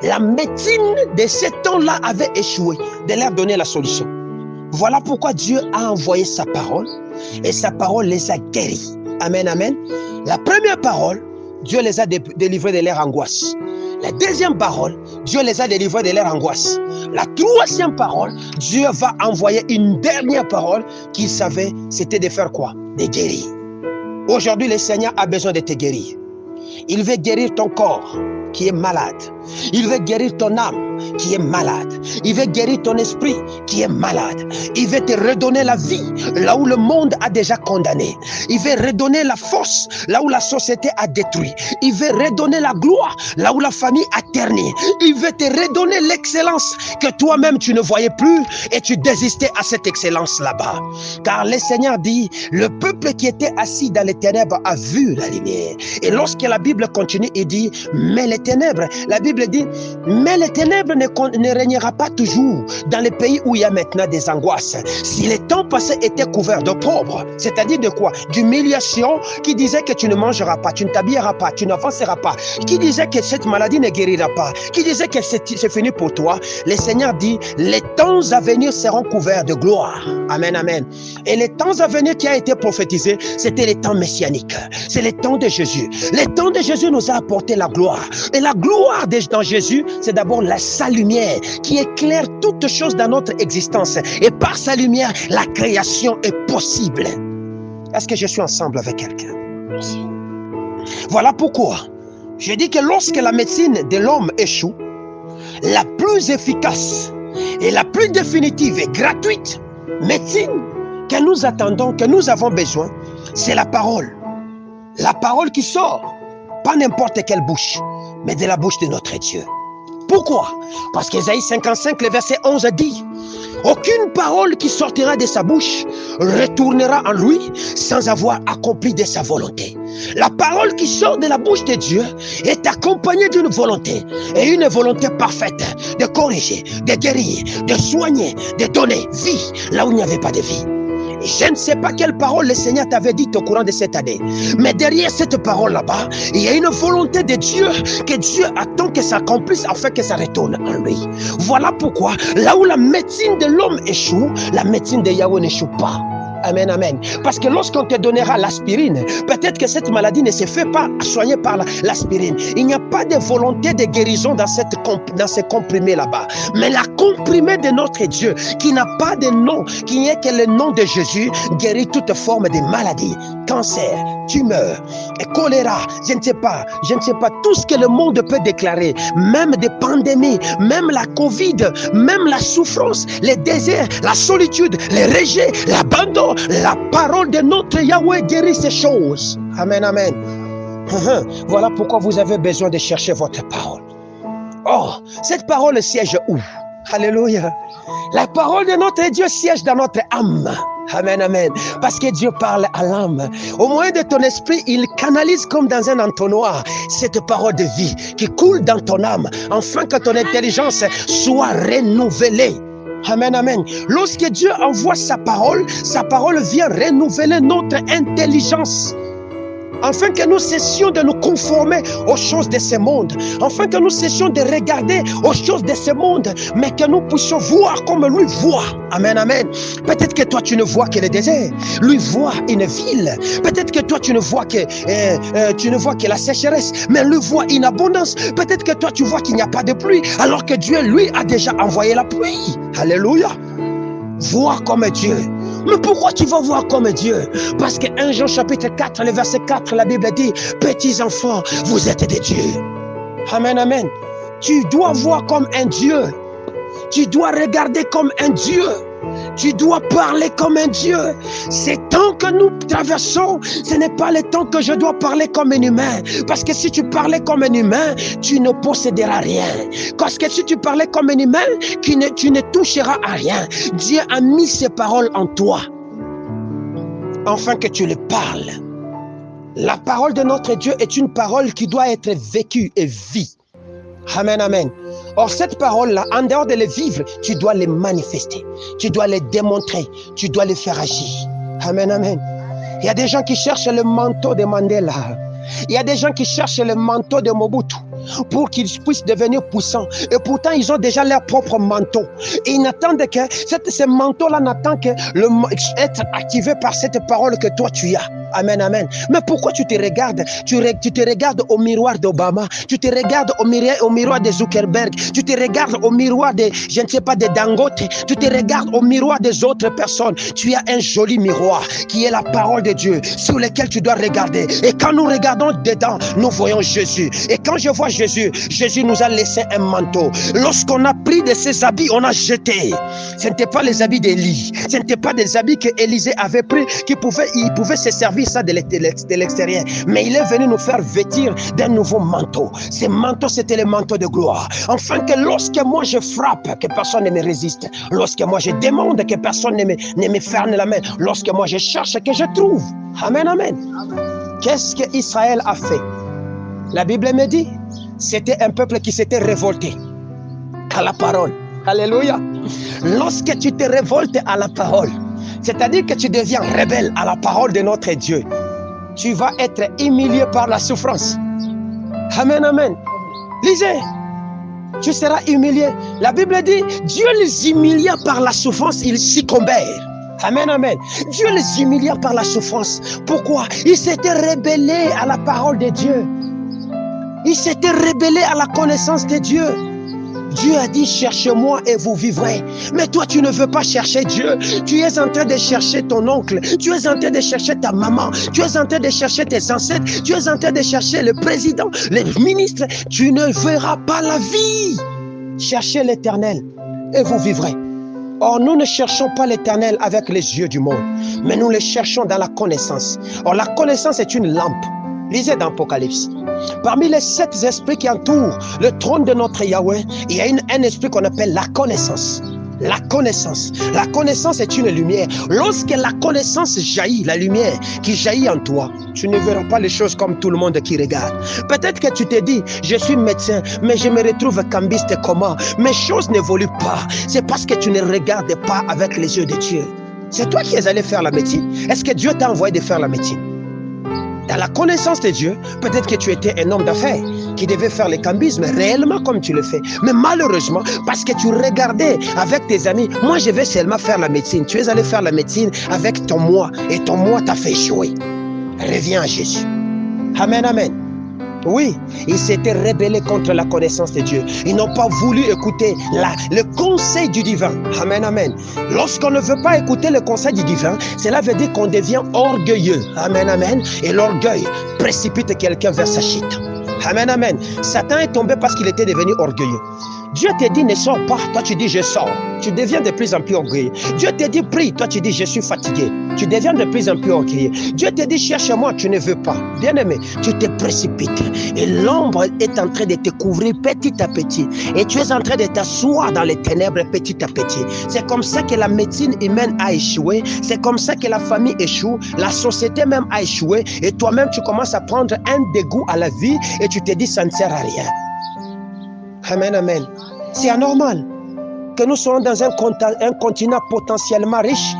La médecine de ces temps-là avait échoué de leur donner la solution. Voilà pourquoi Dieu a envoyé sa parole et sa parole les a guéris. Amen, amen. La première parole, Dieu les a délivrés de leur angoisse. La deuxième parole, Dieu les a délivrés de leur angoisse. La troisième parole, Dieu va envoyer une dernière parole qu'il savait, c'était de faire quoi? De guérir. Aujourd'hui, le Seigneur a besoin de te guérir. Il veut guérir ton corps qui est malade. Il veut guérir ton âme qui est malade. Il veut guérir ton esprit qui est malade. Il veut te redonner la vie là où le monde a déjà condamné. Il veut redonner la force là où la société a détruit. Il veut redonner la gloire là où la famille a terni. Il veut te redonner l'excellence que toi-même tu ne voyais plus et tu désistais à cette excellence là-bas. Car le Seigneur dit, le peuple qui était assis dans les ténèbres a vu la lumière. Et lorsque la Bible continue, il dit, mais les ténèbres, la Bible dit, mais les ténèbres ne régnera pas toujours dans les pays où il y a maintenant des angoisses. Si les temps passés étaient couverts de pauvres, c'est-à-dire de quoi? D'humiliation, qui disait que tu ne mangeras pas, tu ne t'habilleras pas, tu n'avanceras pas, qui disait que cette maladie ne guérira pas, qui disait que c'est fini pour toi, le Seigneur dit, les temps à venir seront couverts de gloire. Amen, amen. Et les temps à venir qui a été prophétisé, c'était les temps messianiques. C'est les temps de Jésus. Les temps de Jésus nous a apporté la gloire. Et la gloire dans Jésus, c'est d'abord sa lumière qui éclaire toutes choses dans notre existence. Et par sa lumière, la création est possible. Est-ce que je suis ensemble avec quelqu'un? Voilà pourquoi je dis que lorsque la médecine de l'homme échoue, la plus efficace et la plus définitive et gratuite médecine que nous attendons, que nous avons besoin, c'est la parole. La parole qui sort, pas n'importe quelle bouche, mais de la bouche de notre Dieu. Pourquoi? Parce qu'Ésaïe 55, le verset 11 dit, aucune parole qui sortira de sa bouche retournera en lui sans avoir accompli de sa volonté. La parole qui sort de la bouche de Dieu est accompagnée d'une volonté, et une volonté parfaite de corriger, de guérir, de soigner, de donner vie là où il n'y avait pas de vie. Je ne sais pas quelle parole le Seigneur t'avait dit au courant de cette année. Mais derrière cette parole là-bas, il y a une volonté de Dieu que Dieu attend que ça accomplisse afin que ça retourne en lui. Voilà pourquoi, là où la médecine de l'homme échoue, la médecine de Yahweh n'échoue pas. Amen, amen. Parce que lorsqu'on te donnera l'aspirine, peut-être que cette maladie ne se fait pas soigner par l'aspirine. Il n'y a pas de volonté de guérison dans ces comprimés là-bas. Mais la comprimée de notre Dieu, qui n'a pas de nom, qui n'est que le nom de Jésus, guérit toute forme de maladie, cancer, tumeur, choléra, je ne sais pas, tout ce que le monde peut déclarer, même des pandémies, même la Covid, même la souffrance, les déserts, la solitude, les rejets, l'abandon. La parole de notre Yahweh guérit ces choses. Amen, amen. Voilà pourquoi vous avez besoin de chercher votre parole. Oh, cette parole siège où? Alléluia. La parole de notre Dieu siège dans notre âme. Amen, amen. Parce que Dieu parle à l'âme. Au moins de ton esprit, il canalise comme dans un entonnoir cette parole de vie qui coule dans ton âme, afin que ton intelligence soit renouvelée. Amen, amen. Lorsque Dieu envoie sa parole vient renouveler notre intelligence. Afin que nous cessions de nous conformer aux choses de ce monde, afin que nous cessions de regarder aux choses de ce monde, mais que nous puissions voir comme lui voit. Amen, amen. Peut-être que toi tu ne vois que le désert, lui voit une ville. Peut-être que toi tu ne vois que la sécheresse, mais lui voit une abondance. Peut-être que toi tu vois qu'il n'y a pas de pluie, alors que Dieu lui a déjà envoyé la pluie. Alléluia. Vois comme Dieu. Mais pourquoi tu vas voir comme Dieu? Parce que 1 Jean chapitre 4, le verset 4, la Bible dit, petits enfants, vous êtes des dieux. Amen, amen. Tu dois voir comme un Dieu. Tu dois regarder comme un Dieu. Tu dois parler comme un Dieu. Ces temps que nous traversons, ce n'est pas le temps que je dois parler comme un humain. Parce que si tu parlais comme un humain, tu ne posséderas rien. Parce que si tu parlais comme un humain, tu ne toucheras à rien. Dieu a mis ses paroles en toi, afin que tu les parles. La parole de notre Dieu est une parole qui doit être vécue et vie. Amen, amen. Or, cette parole-là, en dehors de les vivre, tu dois les manifester. Tu dois les démontrer. Tu dois les faire agir. Amen, amen. Il y a des gens qui cherchent le manteau de Mandela. Il y a des gens qui cherchent le manteau de Mobutu pour qu'ils puissent devenir puissants. Et pourtant, ils ont déjà leur propre manteau. Et ils n'attendent que, ce manteau-là n'attend que être activé par cette parole que toi tu as. Amen, amen. Mais pourquoi tu te regardes? Tu te regardes au miroir d'Obama, tu te regardes au miroir de Zuckerberg, tu te regardes au miroir de, je ne sais pas, de Dangote, tu te regardes au miroir des autres personnes. Tu as un joli miroir qui est la parole de Dieu sur lequel tu dois regarder. Et quand nous regardons dedans, nous voyons Jésus. Et quand je vois Jésus, Jésus nous a laissé un manteau. Lorsqu'on a pris de ses habits, on a jeté. Ce n'était pas les habits d'Élie, ce n'était pas des habits que Élisée avait pris, il pouvait se servir ça de l'extérieur, mais il est venu nous faire vêtir d'un nouveau manteau. Ce manteau, c'était le manteau de gloire, afin que lorsque moi je frappe, que personne ne me résiste, lorsque moi je demande, que personne ne me ferme la main, lorsque moi je cherche, que je trouve. Amen, amen. Qu'est-ce que Israël a fait? La Bible me dit, c'était un peuple qui s'était révolté à la parole. Alléluia. Lorsque tu te révoltes à la parole, c'est-à-dire que tu deviens rebelle à la parole de notre Dieu, tu vas être humilié par la souffrance. Amen, amen. Lisez, tu seras humilié. La Bible dit, Dieu les humilia par la souffrance, ils succombèrent. Amen, amen. Dieu les humilia par la souffrance. Pourquoi? Ils s'étaient rebellés à la parole de Dieu. Ils s'étaient rebellés à la connaissance de Dieu. Dieu a dit, cherchez-moi et vous vivrez. Mais toi, tu ne veux pas chercher Dieu. Tu es en train de chercher ton oncle. Tu es en train de chercher ta maman. Tu es en train de chercher tes ancêtres. Tu es en train de chercher le président, les ministres. Tu ne verras pas la vie. Cherchez l'Éternel et vous vivrez. Or, nous ne cherchons pas l'Éternel avec les yeux du monde, mais nous le cherchons dans la connaissance. Or, la connaissance est une lampe. Lisez dans Apocalypse. Parmi les 7 esprits qui entourent le trône de notre Yahweh, il y a un esprit qu'on appelle la connaissance. La connaissance. La connaissance est une lumière. Lorsque la connaissance jaillit, la lumière qui jaillit en toi, tu ne verras pas les choses comme tout le monde qui regarde. Peut-être que tu te dis, je suis médecin, mais je me retrouve cambiste comment? Mes choses n'évoluent pas. C'est parce que tu ne regardes pas avec les yeux de Dieu. C'est toi qui es allé faire la médecine. Est-ce que Dieu t'a envoyé de faire la médecine? Dans la connaissance de Dieu, peut-être que tu étais un homme d'affaires qui devait faire le cambisme réellement comme tu le fais. Mais malheureusement, parce que tu regardais avec tes amis, moi je vais seulement faire la médecine. Tu es allé faire la médecine avec ton moi et ton moi t'a fait échouer. Reviens à Jésus. Amen, amen. Oui, ils s'étaient rebellés contre la connaissance de Dieu. Ils n'ont pas voulu écouter le conseil du divin. Amen, amen. Lorsqu'on ne veut pas écouter le conseil du divin, cela veut dire qu'on devient orgueilleux. Amen, amen. Et l'orgueil précipite quelqu'un vers sa chute. Amen, amen. Satan est tombé parce qu'il était devenu orgueilleux. Dieu te dit ne sors pas, toi tu dis je sors. Tu deviens de plus en plus orgueilleux. Dieu te dit prie, toi tu dis je suis fatigué. Tu deviens de plus en plus orgueilleux. Dieu te dit cherche-moi, tu ne veux pas. Bien-aimé, tu te précipites. Et l'ombre est en train de te couvrir petit à petit. Et tu es en train de t'asseoir dans les ténèbres petit à petit. C'est comme ça que la médecine humaine a échoué. C'est comme ça que la famille échoue. La société même a échoué. Et toi-même, tu commences à prendre un dégoût à la vie. Et tu te dis ça ne sert à rien. Amen, amen. C'est anormal que nous soyons dans un continent potentiellement riche,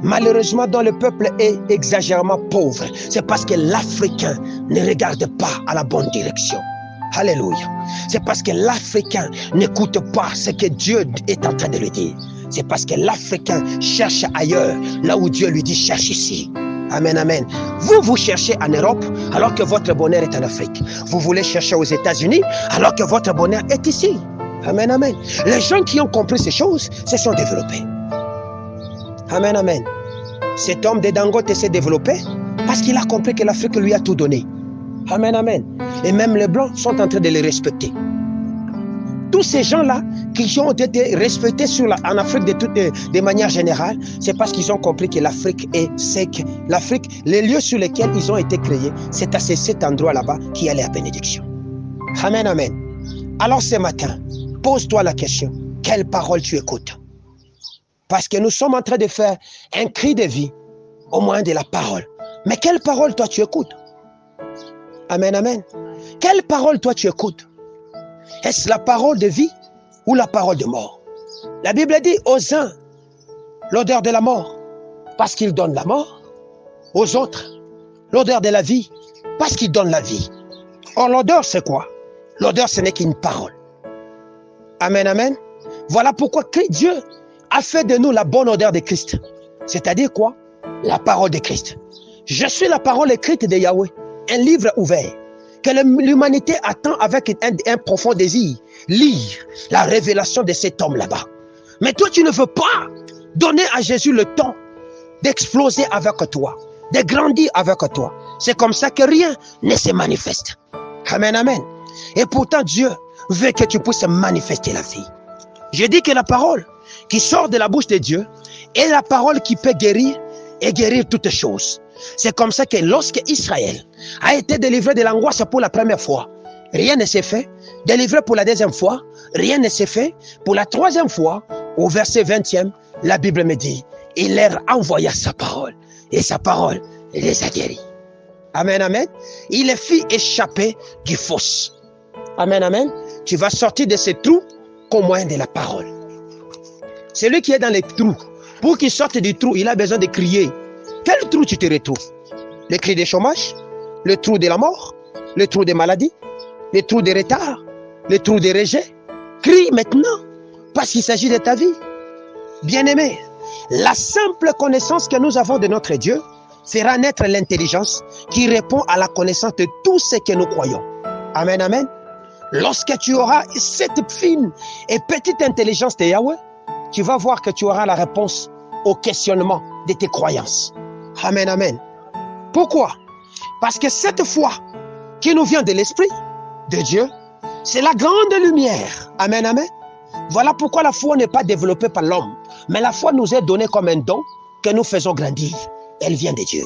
malheureusement dont le peuple est exagérément pauvre. C'est parce que l'Africain ne regarde pas à la bonne direction. Alléluia. C'est parce que l'Africain n'écoute pas ce que Dieu est en train de lui dire. C'est parce que l'Africain cherche ailleurs, là où Dieu lui dit cherche ici. Amen, amen. Vous cherchez en Europe alors que votre bonheur est en Afrique. Vous voulez chercher aux États-Unis alors que votre bonheur est ici. Amen, amen. Les gens qui ont compris ces choses se sont développés. Amen, amen. Cet homme de Dangote s'est développé parce qu'il a compris que l'Afrique lui a tout donné. Amen, amen. Et même les Blancs sont en train de les respecter. Tous ces gens-là qui ont été respectés en Afrique de manière générale, c'est parce qu'ils ont compris que l'Afrique est sec. L'Afrique, les lieux sur lesquels ils ont été créés, c'est à cet endroit là-bas qui a la bénédiction. Amen, amen. Alors ce matin, pose-toi la question, quelle parole tu écoutes? Parce que nous sommes en train de faire un cri de vie au moyen de la parole. Mais quelle parole toi tu écoutes? Amen, amen. Quelle parole toi tu écoutes? Est-ce la parole de vie ou la parole de mort? La Bible dit aux uns l'odeur de la mort parce qu'il donne la mort, aux autres l'odeur de la vie parce qu'il donne la vie. Or l'odeur c'est quoi? L'odeur ce n'est qu'une parole. Amen, amen. Voilà pourquoi Dieu a fait de nous la bonne odeur de Christ. C'est-à-dire quoi? La parole de Christ. Je suis la parole écrite de Yahweh, un livre ouvert que l'humanité attend avec un profond désir. Lire la révélation de cet homme là-bas. Mais toi, tu ne veux pas donner à Jésus le temps d'exploser avec toi, de grandir avec toi. C'est comme ça que rien ne se manifeste. Amen, amen. Et pourtant, Dieu veut que tu puisses manifester la vie. Je dis que la parole qui sort de la bouche de Dieu est la parole qui peut guérir et guérir toutes choses. C'est comme ça que lorsque Israël a été délivré de l'angoisse pour la première fois, rien ne s'est fait. Délivré pour la deuxième fois, rien ne s'est fait. Pour la troisième fois, au verset 20e, la Bible me dit, il leur envoya sa parole. Et sa parole les a guéris. Amen, amen. Il les fit échapper du fosse. Amen, amen. Tu vas sortir de ces trous qu'au moyen de la parole. Celui qui est dans les trous, pour qu'il sorte du trou, il a besoin de crier. Quel trou tu te retrouves? Le cri de chômage, le trou de la mort, le trou des maladies, le trou des retards, le trou des rejets. Crie maintenant, parce qu'il s'agit de ta vie. Bien-aimé, la simple connaissance que nous avons de notre Dieu fera naître l'intelligence qui répond à la connaissance de tout ce que nous croyons. Amen, amen. Lorsque tu auras cette fine et petite intelligence de Yahweh, tu vas voir que tu auras la réponse au questionnement de tes croyances. Amen, amen. Pourquoi? Parce que cette foi qui nous vient de l'Esprit de Dieu, c'est la grande lumière. Amen, amen. Voilà pourquoi la foi n'est pas développée par l'homme, mais la foi nous est donnée comme un don que nous faisons grandir. Elle vient de Dieu.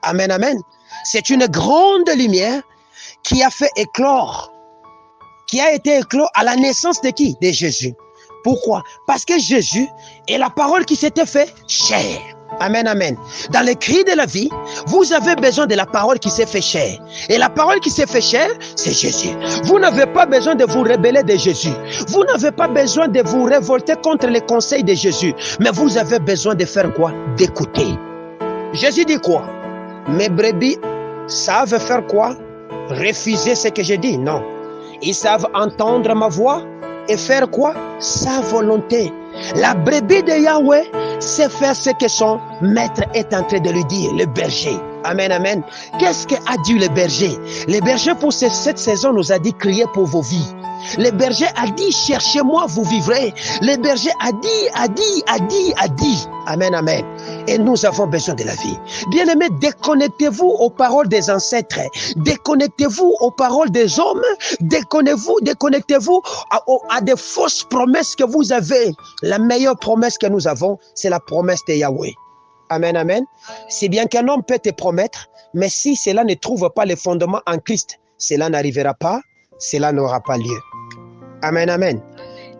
Amen, amen. C'est une grande lumière qui a fait éclore, qui a été éclore à la naissance de qui? De Jésus. Pourquoi? Parce que Jésus est la parole qui s'était fait chair. Amen, amen. Dans les cris de la vie, vous avez besoin de la parole qui s'est fait chair. Et la parole qui s'est fait chair, c'est Jésus. Vous n'avez pas besoin de vous rebeller de Jésus. Vous n'avez pas besoin de vous révolter contre les conseils de Jésus. Mais vous avez besoin de faire quoi? D'écouter. Jésus dit quoi? Mes brebis savent faire quoi? Refuser ce que je dis? Non. Ils savent entendre ma voix et faire quoi? Sa volonté. La brebis de Yahweh sait faire ce que son maître est en train de lui dire, le berger. Amen, amen. Qu'est-ce qu'a dit le berger? Le berger pour cette saison nous a dit, criez pour vos vies. Le berger a dit, cherchez-moi, vous vivrez. Le berger a dit. Amen, amen. Et nous avons besoin de la vie. Bien-aimés, déconnectez-vous aux paroles des ancêtres. Déconnectez-vous aux paroles des hommes. Déconnectez-vous à des fausses promesses que vous avez. La meilleure promesse que nous avons, c'est la promesse de Yahweh. Amen, amen. C'est bien qu'un homme peut te promettre, mais si cela ne trouve pas le fondement en Christ, cela n'arrivera pas, cela n'aura pas lieu. Amen, amen.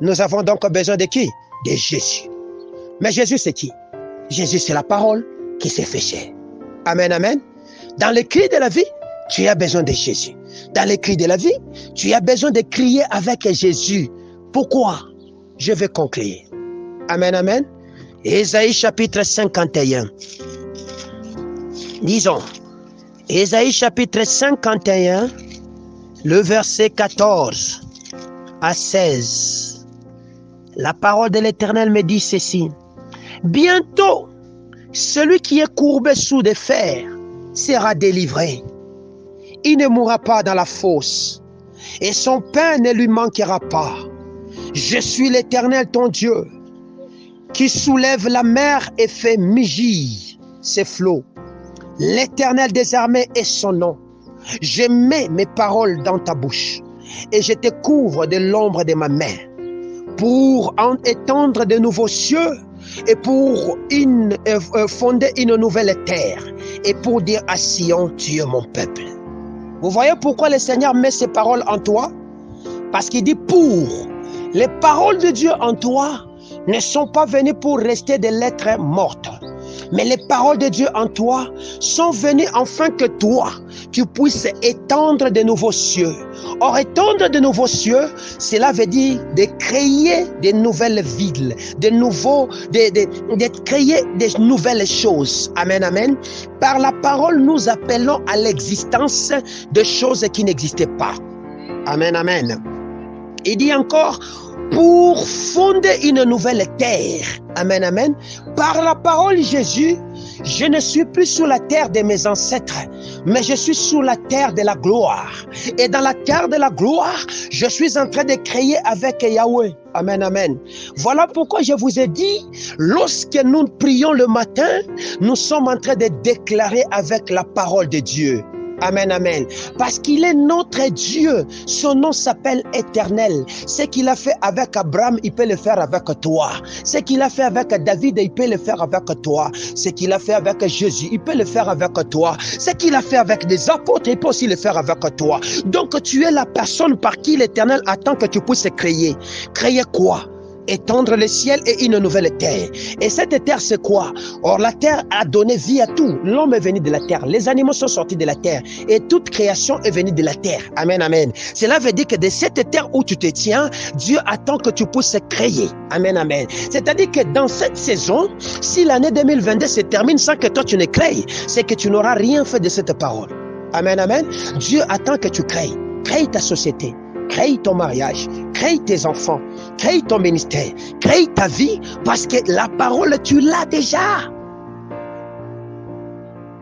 Nous avons donc besoin de qui? De Jésus. Mais Jésus, c'est qui? Jésus, c'est la parole qui s'est fait chair. Amen, amen. Dans le cri de la vie, tu as besoin de Jésus. Dans le cri de la vie, tu as besoin de crier avec Jésus. Pourquoi? Je vais conclure. Amen, amen. Ésaïe chapitre 51. Disons, Ésaïe chapitre 51, le verset 14 à 16. La parole de l'Éternel me dit ceci. Bientôt, celui qui est courbé sous des fers sera délivré. Il ne mourra pas dans la fosse, et son pain ne lui manquera pas. Je suis l'Éternel ton Dieu, qui soulève la mer et fait mugir ses flots. L'Éternel des armées est son nom. Je mets mes paroles dans ta bouche et je te couvre de l'ombre de ma main pour étendre de nouveaux cieux et pour fonder une nouvelle terre et pour dire à Sion, tu es mon peuple. Vous voyez pourquoi le Seigneur met ses paroles en toi? Parce qu'il dit pour. Les paroles de Dieu en toi ne sont pas venues pour rester des lettres mortes. Mais les paroles de Dieu en toi sont venues afin que toi, tu puisses étendre de nouveaux cieux. Or, étendre de nouveaux cieux, cela veut dire de créer de nouvelles villes, de créer des nouvelles choses. Amen, amen. Par la parole, nous appelons à l'existence de choses qui n'existaient pas. Amen, amen. Il dit encore, pour fonder une nouvelle terre. Amen, amen. Par la parole Jésus, je ne suis plus sur la terre de mes ancêtres, mais je suis sur la terre de la gloire. Et dans la terre de la gloire, je suis en train de créer avec Yahweh. Amen, amen. Voilà pourquoi je vous ai dit, lorsque nous prions le matin, nous sommes en train de déclarer avec la parole de Dieu. Amen, amen. Parce qu'il est notre Dieu. Son nom s'appelle Éternel. Ce qu'il a fait avec Abraham, il peut le faire avec toi. Ce qu'il a fait avec David, il peut le faire avec toi. Ce qu'il a fait avec Jésus, il peut le faire avec toi. Ce qu'il a fait avec des apôtres, il peut aussi le faire avec toi. Donc tu es la personne par qui l'Éternel attend que tu puisses créer. Créer quoi? Étendre le ciel et une nouvelle terre. Et cette terre, c'est quoi? Or, la terre a donné vie à tout. L'homme est venu de la terre. Les animaux sont sortis de la terre. Et toute création est venue de la terre. Amen, amen. Cela veut dire que de cette terre où tu te tiens, Dieu attend que tu puisses créer. Amen, amen. C'est-à-dire que dans cette saison, si l'année 2022 se termine sans que toi tu ne crées, c'est que tu n'auras rien fait de cette parole. Amen, amen. Dieu attend que tu crées. Crée ta société. Crée ton mariage, crée tes enfants, crée ton ministère, crée ta vie, parce que la parole, tu l'as déjà.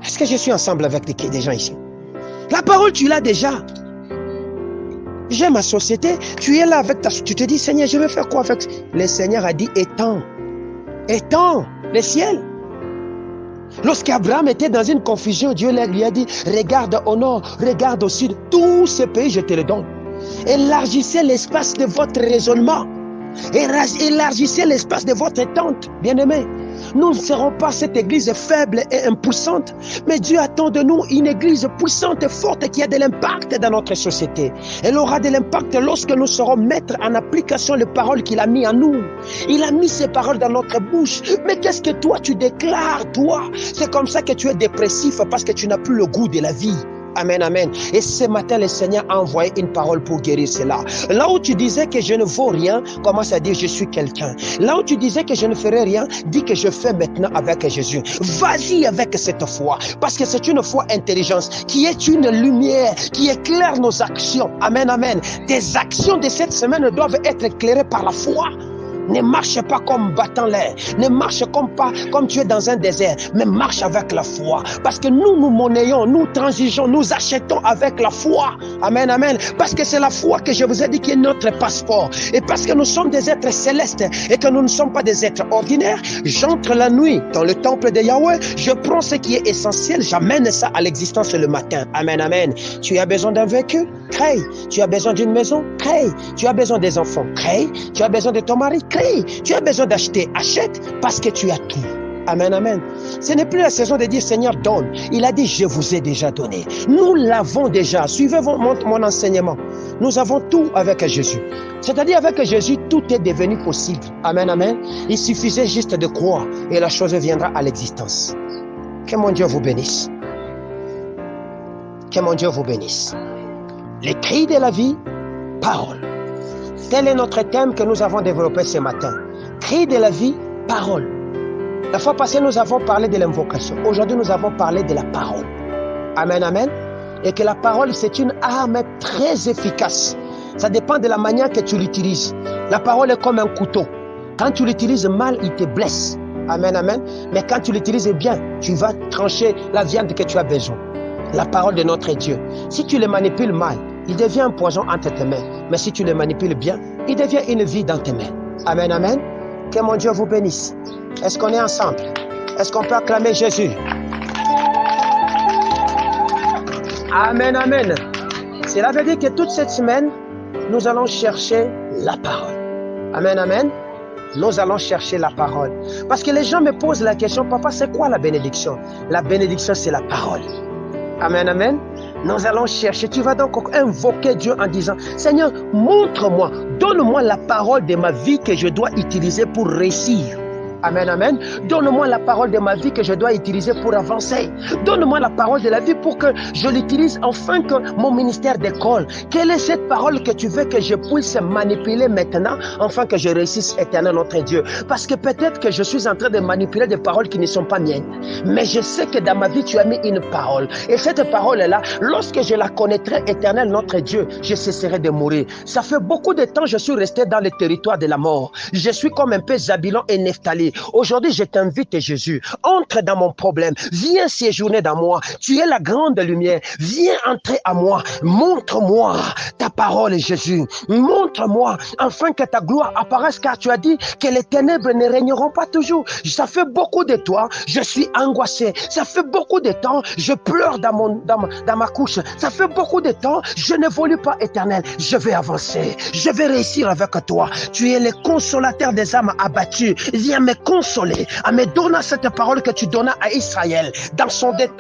Est-ce que je suis ensemble avec des gens ici? La parole, tu l'as déjà. J'ai ma société, tu es là avec ta... Tu te dis, Seigneur, je vais faire quoi avec... Le Seigneur a dit, étends le ciel. Lorsqu'Abraham était dans une confusion, Dieu lui a dit, regarde au nord, regarde au sud, tous ces pays, je te les donne. Élargissez l'espace de votre raisonnement. Élargissez l'espace de votre tente, bien-aimés. Nous ne serons pas cette église faible et impuissante, mais Dieu attend de nous une église puissante et forte qui a de l'impact dans notre société. Elle aura de l'impact lorsque nous saurons mettre en application les paroles qu'il a mis en nous. Il a mis ces paroles dans notre bouche. Mais qu'est-ce que toi tu déclares, toi? C'est comme ça que tu es dépressif parce que tu n'as plus le goût de la vie. Amen, amen. Et ce matin, le Seigneur a envoyé une parole pour guérir cela. Là où tu disais que je ne vaux rien, commence à dire je suis quelqu'un. Là où tu disais que je ne ferai rien, dis que je fais maintenant avec Jésus. Vas-y avec cette foi, parce que c'est une foi intelligente qui est une lumière, qui éclaire nos actions. Amen, amen. Tes actions de cette semaine doivent être éclairées par la foi. Ne marche pas comme battant l'air. Ne marche comme tu es dans un désert. Mais marche avec la foi. Parce que nous monnayons, nous transigeons, nous achetons avec la foi. Amen, amen. Parce que c'est la foi que je vous ai dit qui est notre passeport. Et parce que nous sommes des êtres célestes et que nous ne sommes pas des êtres ordinaires, j'entre la nuit dans le temple de Yahweh. Je prends ce qui est essentiel. J'amène ça à l'existence le matin. Amen, amen. Tu as besoin d'un véhicule? Crée. Tu as besoin d'une maison? Crée. Tu as besoin des enfants? Crée. Tu as besoin de ton mari? Crée. Tu as besoin d'acheter? Achète parce que tu as tout. Amen, amen. Ce n'est plus la saison de dire Seigneur donne. Il a dit je vous ai déjà donné. Nous l'avons déjà. Suivez mon enseignement. Nous avons tout avec Jésus. C'est-à-dire avec Jésus, tout est devenu possible. Amen, amen. Il suffisait juste de croire et la chose viendra à l'existence. Que mon Dieu vous bénisse. Que mon Dieu vous bénisse. Les cris de la vie, parole. Tel est notre thème que nous avons développé ce matin. Cris de la vie, parole. La fois passée, nous avons parlé de l'invocation. Aujourd'hui, nous avons parlé de la parole. Amen, amen. Et que la parole, c'est une arme très efficace. Ça dépend de la manière que tu l'utilises. La parole est comme un couteau. Quand tu l'utilises mal, il te blesse. Amen, amen. Mais quand tu l'utilises bien, tu vas trancher la viande que tu as besoin. La parole de notre Dieu. Si tu le manipules mal, il devient un poison entre tes mains. Mais si tu le manipules bien, il devient une vie dans tes mains. Amen, amen. Que mon Dieu vous bénisse. Est-ce qu'on est ensemble? Est-ce qu'on peut acclamer Jésus? Amen, amen. Cela veut dire que toute cette semaine, nous allons chercher la parole. Amen, amen. Nous allons chercher la parole. Parce que les gens me posent la question, papa, c'est quoi la bénédiction? La bénédiction, c'est la parole. Amen, amen. Nous allons chercher. Tu vas donc invoquer Dieu en disant, Seigneur, montre-moi, donne-moi la parole de ma vie que je dois utiliser pour réussir. Amen, amen. Donne-moi la parole de ma vie que je dois utiliser pour avancer. Donne-moi la parole de la vie pour que je l'utilise enfin que mon ministère d'école. Quelle est cette parole que tu veux que je puisse manipuler maintenant afin que je réussisse, éternel notre Dieu? Parce que peut-être que je suis en train de manipuler des paroles qui ne sont pas miennes. Mais je sais que dans ma vie, tu as mis une parole. Et cette parole-là, lorsque je la connaîtrai, éternel notre Dieu, je cesserai de mourir. Ça fait beaucoup de temps que je suis resté dans le territoire de la mort. Je suis comme un peu Zabulon et Nephtali. Aujourd'hui, je t'invite, Jésus, entre dans mon problème, viens séjourner dans moi, tu es la grande lumière, viens entrer à moi, montre-moi ta parole, Jésus, montre-moi, afin que ta gloire apparaisse, car tu as dit que les ténèbres ne régneront pas toujours. Ça fait beaucoup de temps, je suis angoissé, ça fait beaucoup de temps, je pleure dans ma couche, ça fait beaucoup de temps, je n'évolue pas, éternel, je vais avancer, je vais réussir avec toi, tu es le consolateur des âmes abattues, viens me consoler, en me donnant cette parole que tu donnas à Israël dans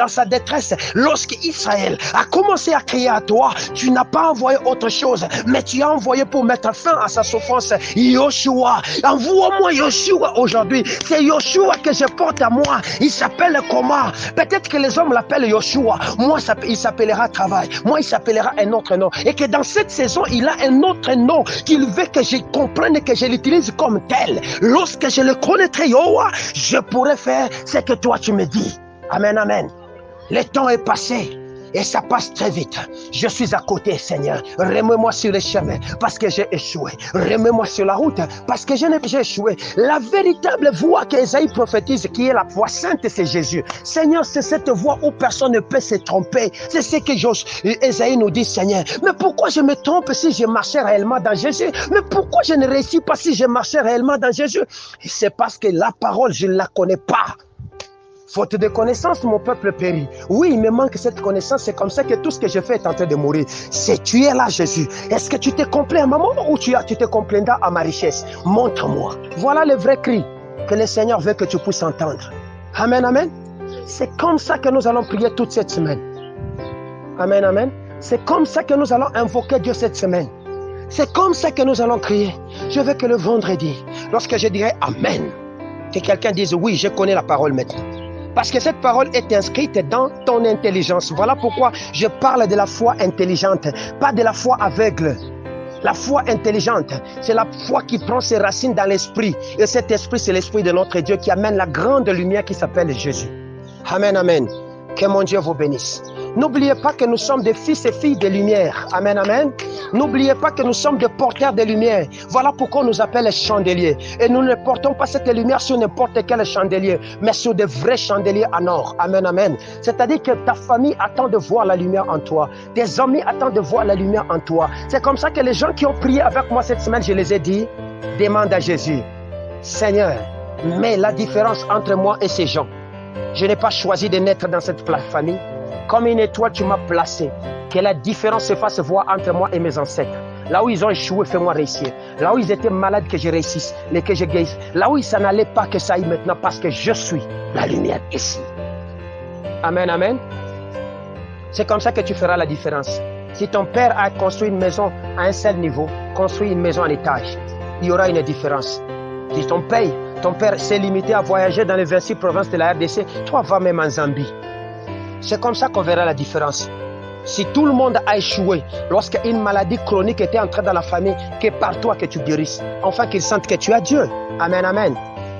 sa détresse. Lorsqu'Israël a commencé à crier à toi, tu n'as pas envoyé autre chose, mais tu as envoyé pour mettre fin à sa souffrance Yoshua. Envoie-moi Yoshua aujourd'hui. C'est Yoshua que je porte à moi. Il s'appelle comment? Peut-être que les hommes l'appellent Yoshua. Moi, il s'appellera travail. Moi, il s'appellera un autre nom. Et que dans cette saison, il a un autre nom qu'il veut que je comprenne et que je l'utilise comme tel. Lorsque je le connaîtrai, je pourrais faire ce que toi tu me dis. Amen, amen. Le temps est passé et ça passe très vite. Je suis à côté, Seigneur. Remets-moi sur le chemin parce que j'ai échoué. Remets-moi sur la route parce que j'ai échoué. La véritable voix qu'Ésaïe prophétise, qui est la voix sainte, c'est Jésus. Seigneur, c'est cette voix où personne ne peut se tromper. C'est ce que Ésaïe nous dit, Seigneur. Mais pourquoi je me trompe si je marchais réellement dans Jésus? Mais pourquoi je ne réussis pas si je marchais réellement dans Jésus? C'est parce que la parole, je ne la connais pas. Faute de connaissance, mon peuple périt. Oui, il me manque cette connaissance. C'est comme ça que tout ce que je fais est en train de mourir. C'est tu es là, Jésus. Est-ce que tu t'es complaint à ma mort ou tu te complaindras à ma richesse? Montre-moi. Voilà le vrai cri que le Seigneur veut que tu puisses entendre. Amen, amen. C'est comme ça que nous allons prier toute cette semaine. Amen, amen. C'est comme ça que nous allons invoquer Dieu cette semaine. C'est comme ça que nous allons crier. Je veux que le vendredi, lorsque je dirai Amen, que quelqu'un dise oui, je connais la parole maintenant. Parce que cette parole est inscrite dans ton intelligence. Voilà pourquoi je parle de la foi intelligente, pas de la foi aveugle. La foi intelligente, c'est la foi qui prend ses racines dans l'esprit. Et cet esprit, c'est l'esprit de notre Dieu qui amène la grande lumière qui s'appelle Jésus. Amen, amen. Que mon Dieu vous bénisse. N'oubliez pas que nous sommes des fils et filles de lumière. Amen, amen. N'oubliez pas que nous sommes des porteurs de lumière. Voilà pourquoi on nous appelle les chandeliers. Et nous ne portons pas cette lumière sur n'importe quel chandelier, mais sur de vrais chandeliers en or. Amen, amen. C'est-à-dire que ta famille attend de voir la lumière en toi. Tes amis attendent de voir la lumière en toi. C'est comme ça que les gens qui ont prié avec moi cette semaine, je les ai dit, demande à Jésus, Seigneur, mets la différence entre moi et ces gens. Je n'ai pas choisi de naître dans cette famille. Comme une étoile, tu m'as placé. Que la différence se fasse voir entre moi et mes ancêtres. Là où ils ont échoué, fais-moi réussir. Là où ils étaient malades, que je réussisse, que je guérisse. Là où ça n'allait pas, que ça aille maintenant, parce que je suis la lumière ici. Amen, amen. C'est comme ça que tu feras la différence. Si ton père a construit une maison à un seul niveau, construit une maison en étage, il y aura une différence. Si ton père s'est limité à voyager dans les 26 provinces de la RDC, toi va même en Zambie. C'est comme ça qu'on verra la différence. Si tout le monde a échoué, lorsqu'une maladie chronique était entrée dans la famille, que par toi que tu guérisses, enfin qu'ils sentent que tu as Dieu. Amen, amen.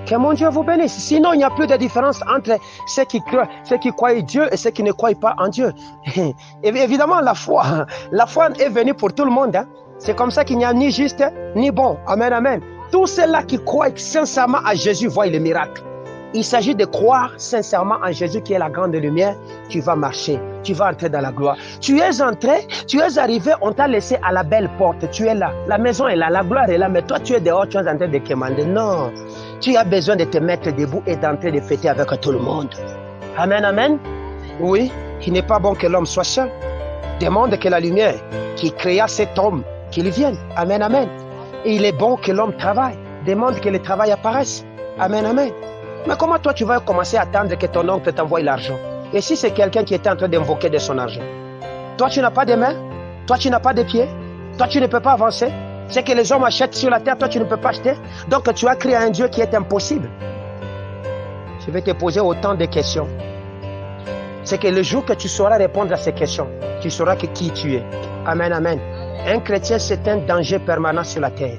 Que mon Dieu vous bénisse. Sinon, il n'y a plus de différence entre ceux qui croient en Dieu et ceux qui ne croient pas en Dieu. Et évidemment, la foi est venue pour tout le monde. Hein. C'est comme ça qu'il n'y a ni juste ni bon. Amen, amen. Tous ceux-là qui croient sincèrement à Jésus voient les miracles. Il s'agit de croire sincèrement en Jésus qui est la grande lumière. Tu vas marcher, tu vas entrer dans la gloire. Tu es entré, tu es arrivé, on t'a laissé à la belle porte. Tu es là, la maison est là, la gloire est là, mais toi tu es dehors, tu es en train de commander. Non, tu as besoin de te mettre debout et d'entrer de fêter avec tout le monde. Amen, amen. Oui, il n'est pas bon que l'homme soit seul. Demande que la lumière qui créa cet homme, qu'il vienne. Amen, amen. Et il est bon que l'homme travaille. Demande que le travail apparaisse. Amen, amen. Mais comment toi tu vas commencer à attendre que ton oncle t'envoie l'argent? Et si c'est quelqu'un qui était en train d'invoquer de son argent? Toi tu n'as pas de mains? Toi tu n'as pas de pieds? Toi tu ne peux pas avancer? C'est que les hommes achètent sur la terre, toi tu ne peux pas acheter? Donc tu as créé un Dieu qui est impossible. Je vais te poser autant de questions. C'est que le jour que tu sauras répondre à ces questions, tu sauras que qui tu es. Amen, amen. Un chrétien, c'est un danger permanent sur la terre.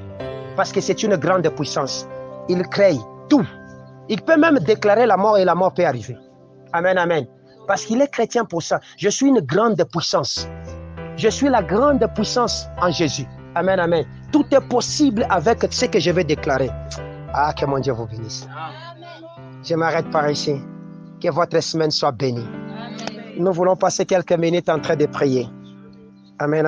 Parce que c'est une grande puissance. Il crée tout. Il peut même déclarer la mort et la mort peut arriver. Amen, amen. Parce qu'il est chrétien pour ça. Je suis une grande puissance. Je suis la grande puissance en Jésus. Amen, amen. Tout est possible avec ce que je vais déclarer. Ah, que mon Dieu vous bénisse. Je m'arrête par ici. Que votre semaine soit bénie. Nous voulons passer quelques minutes en train de prier. Amen, amen.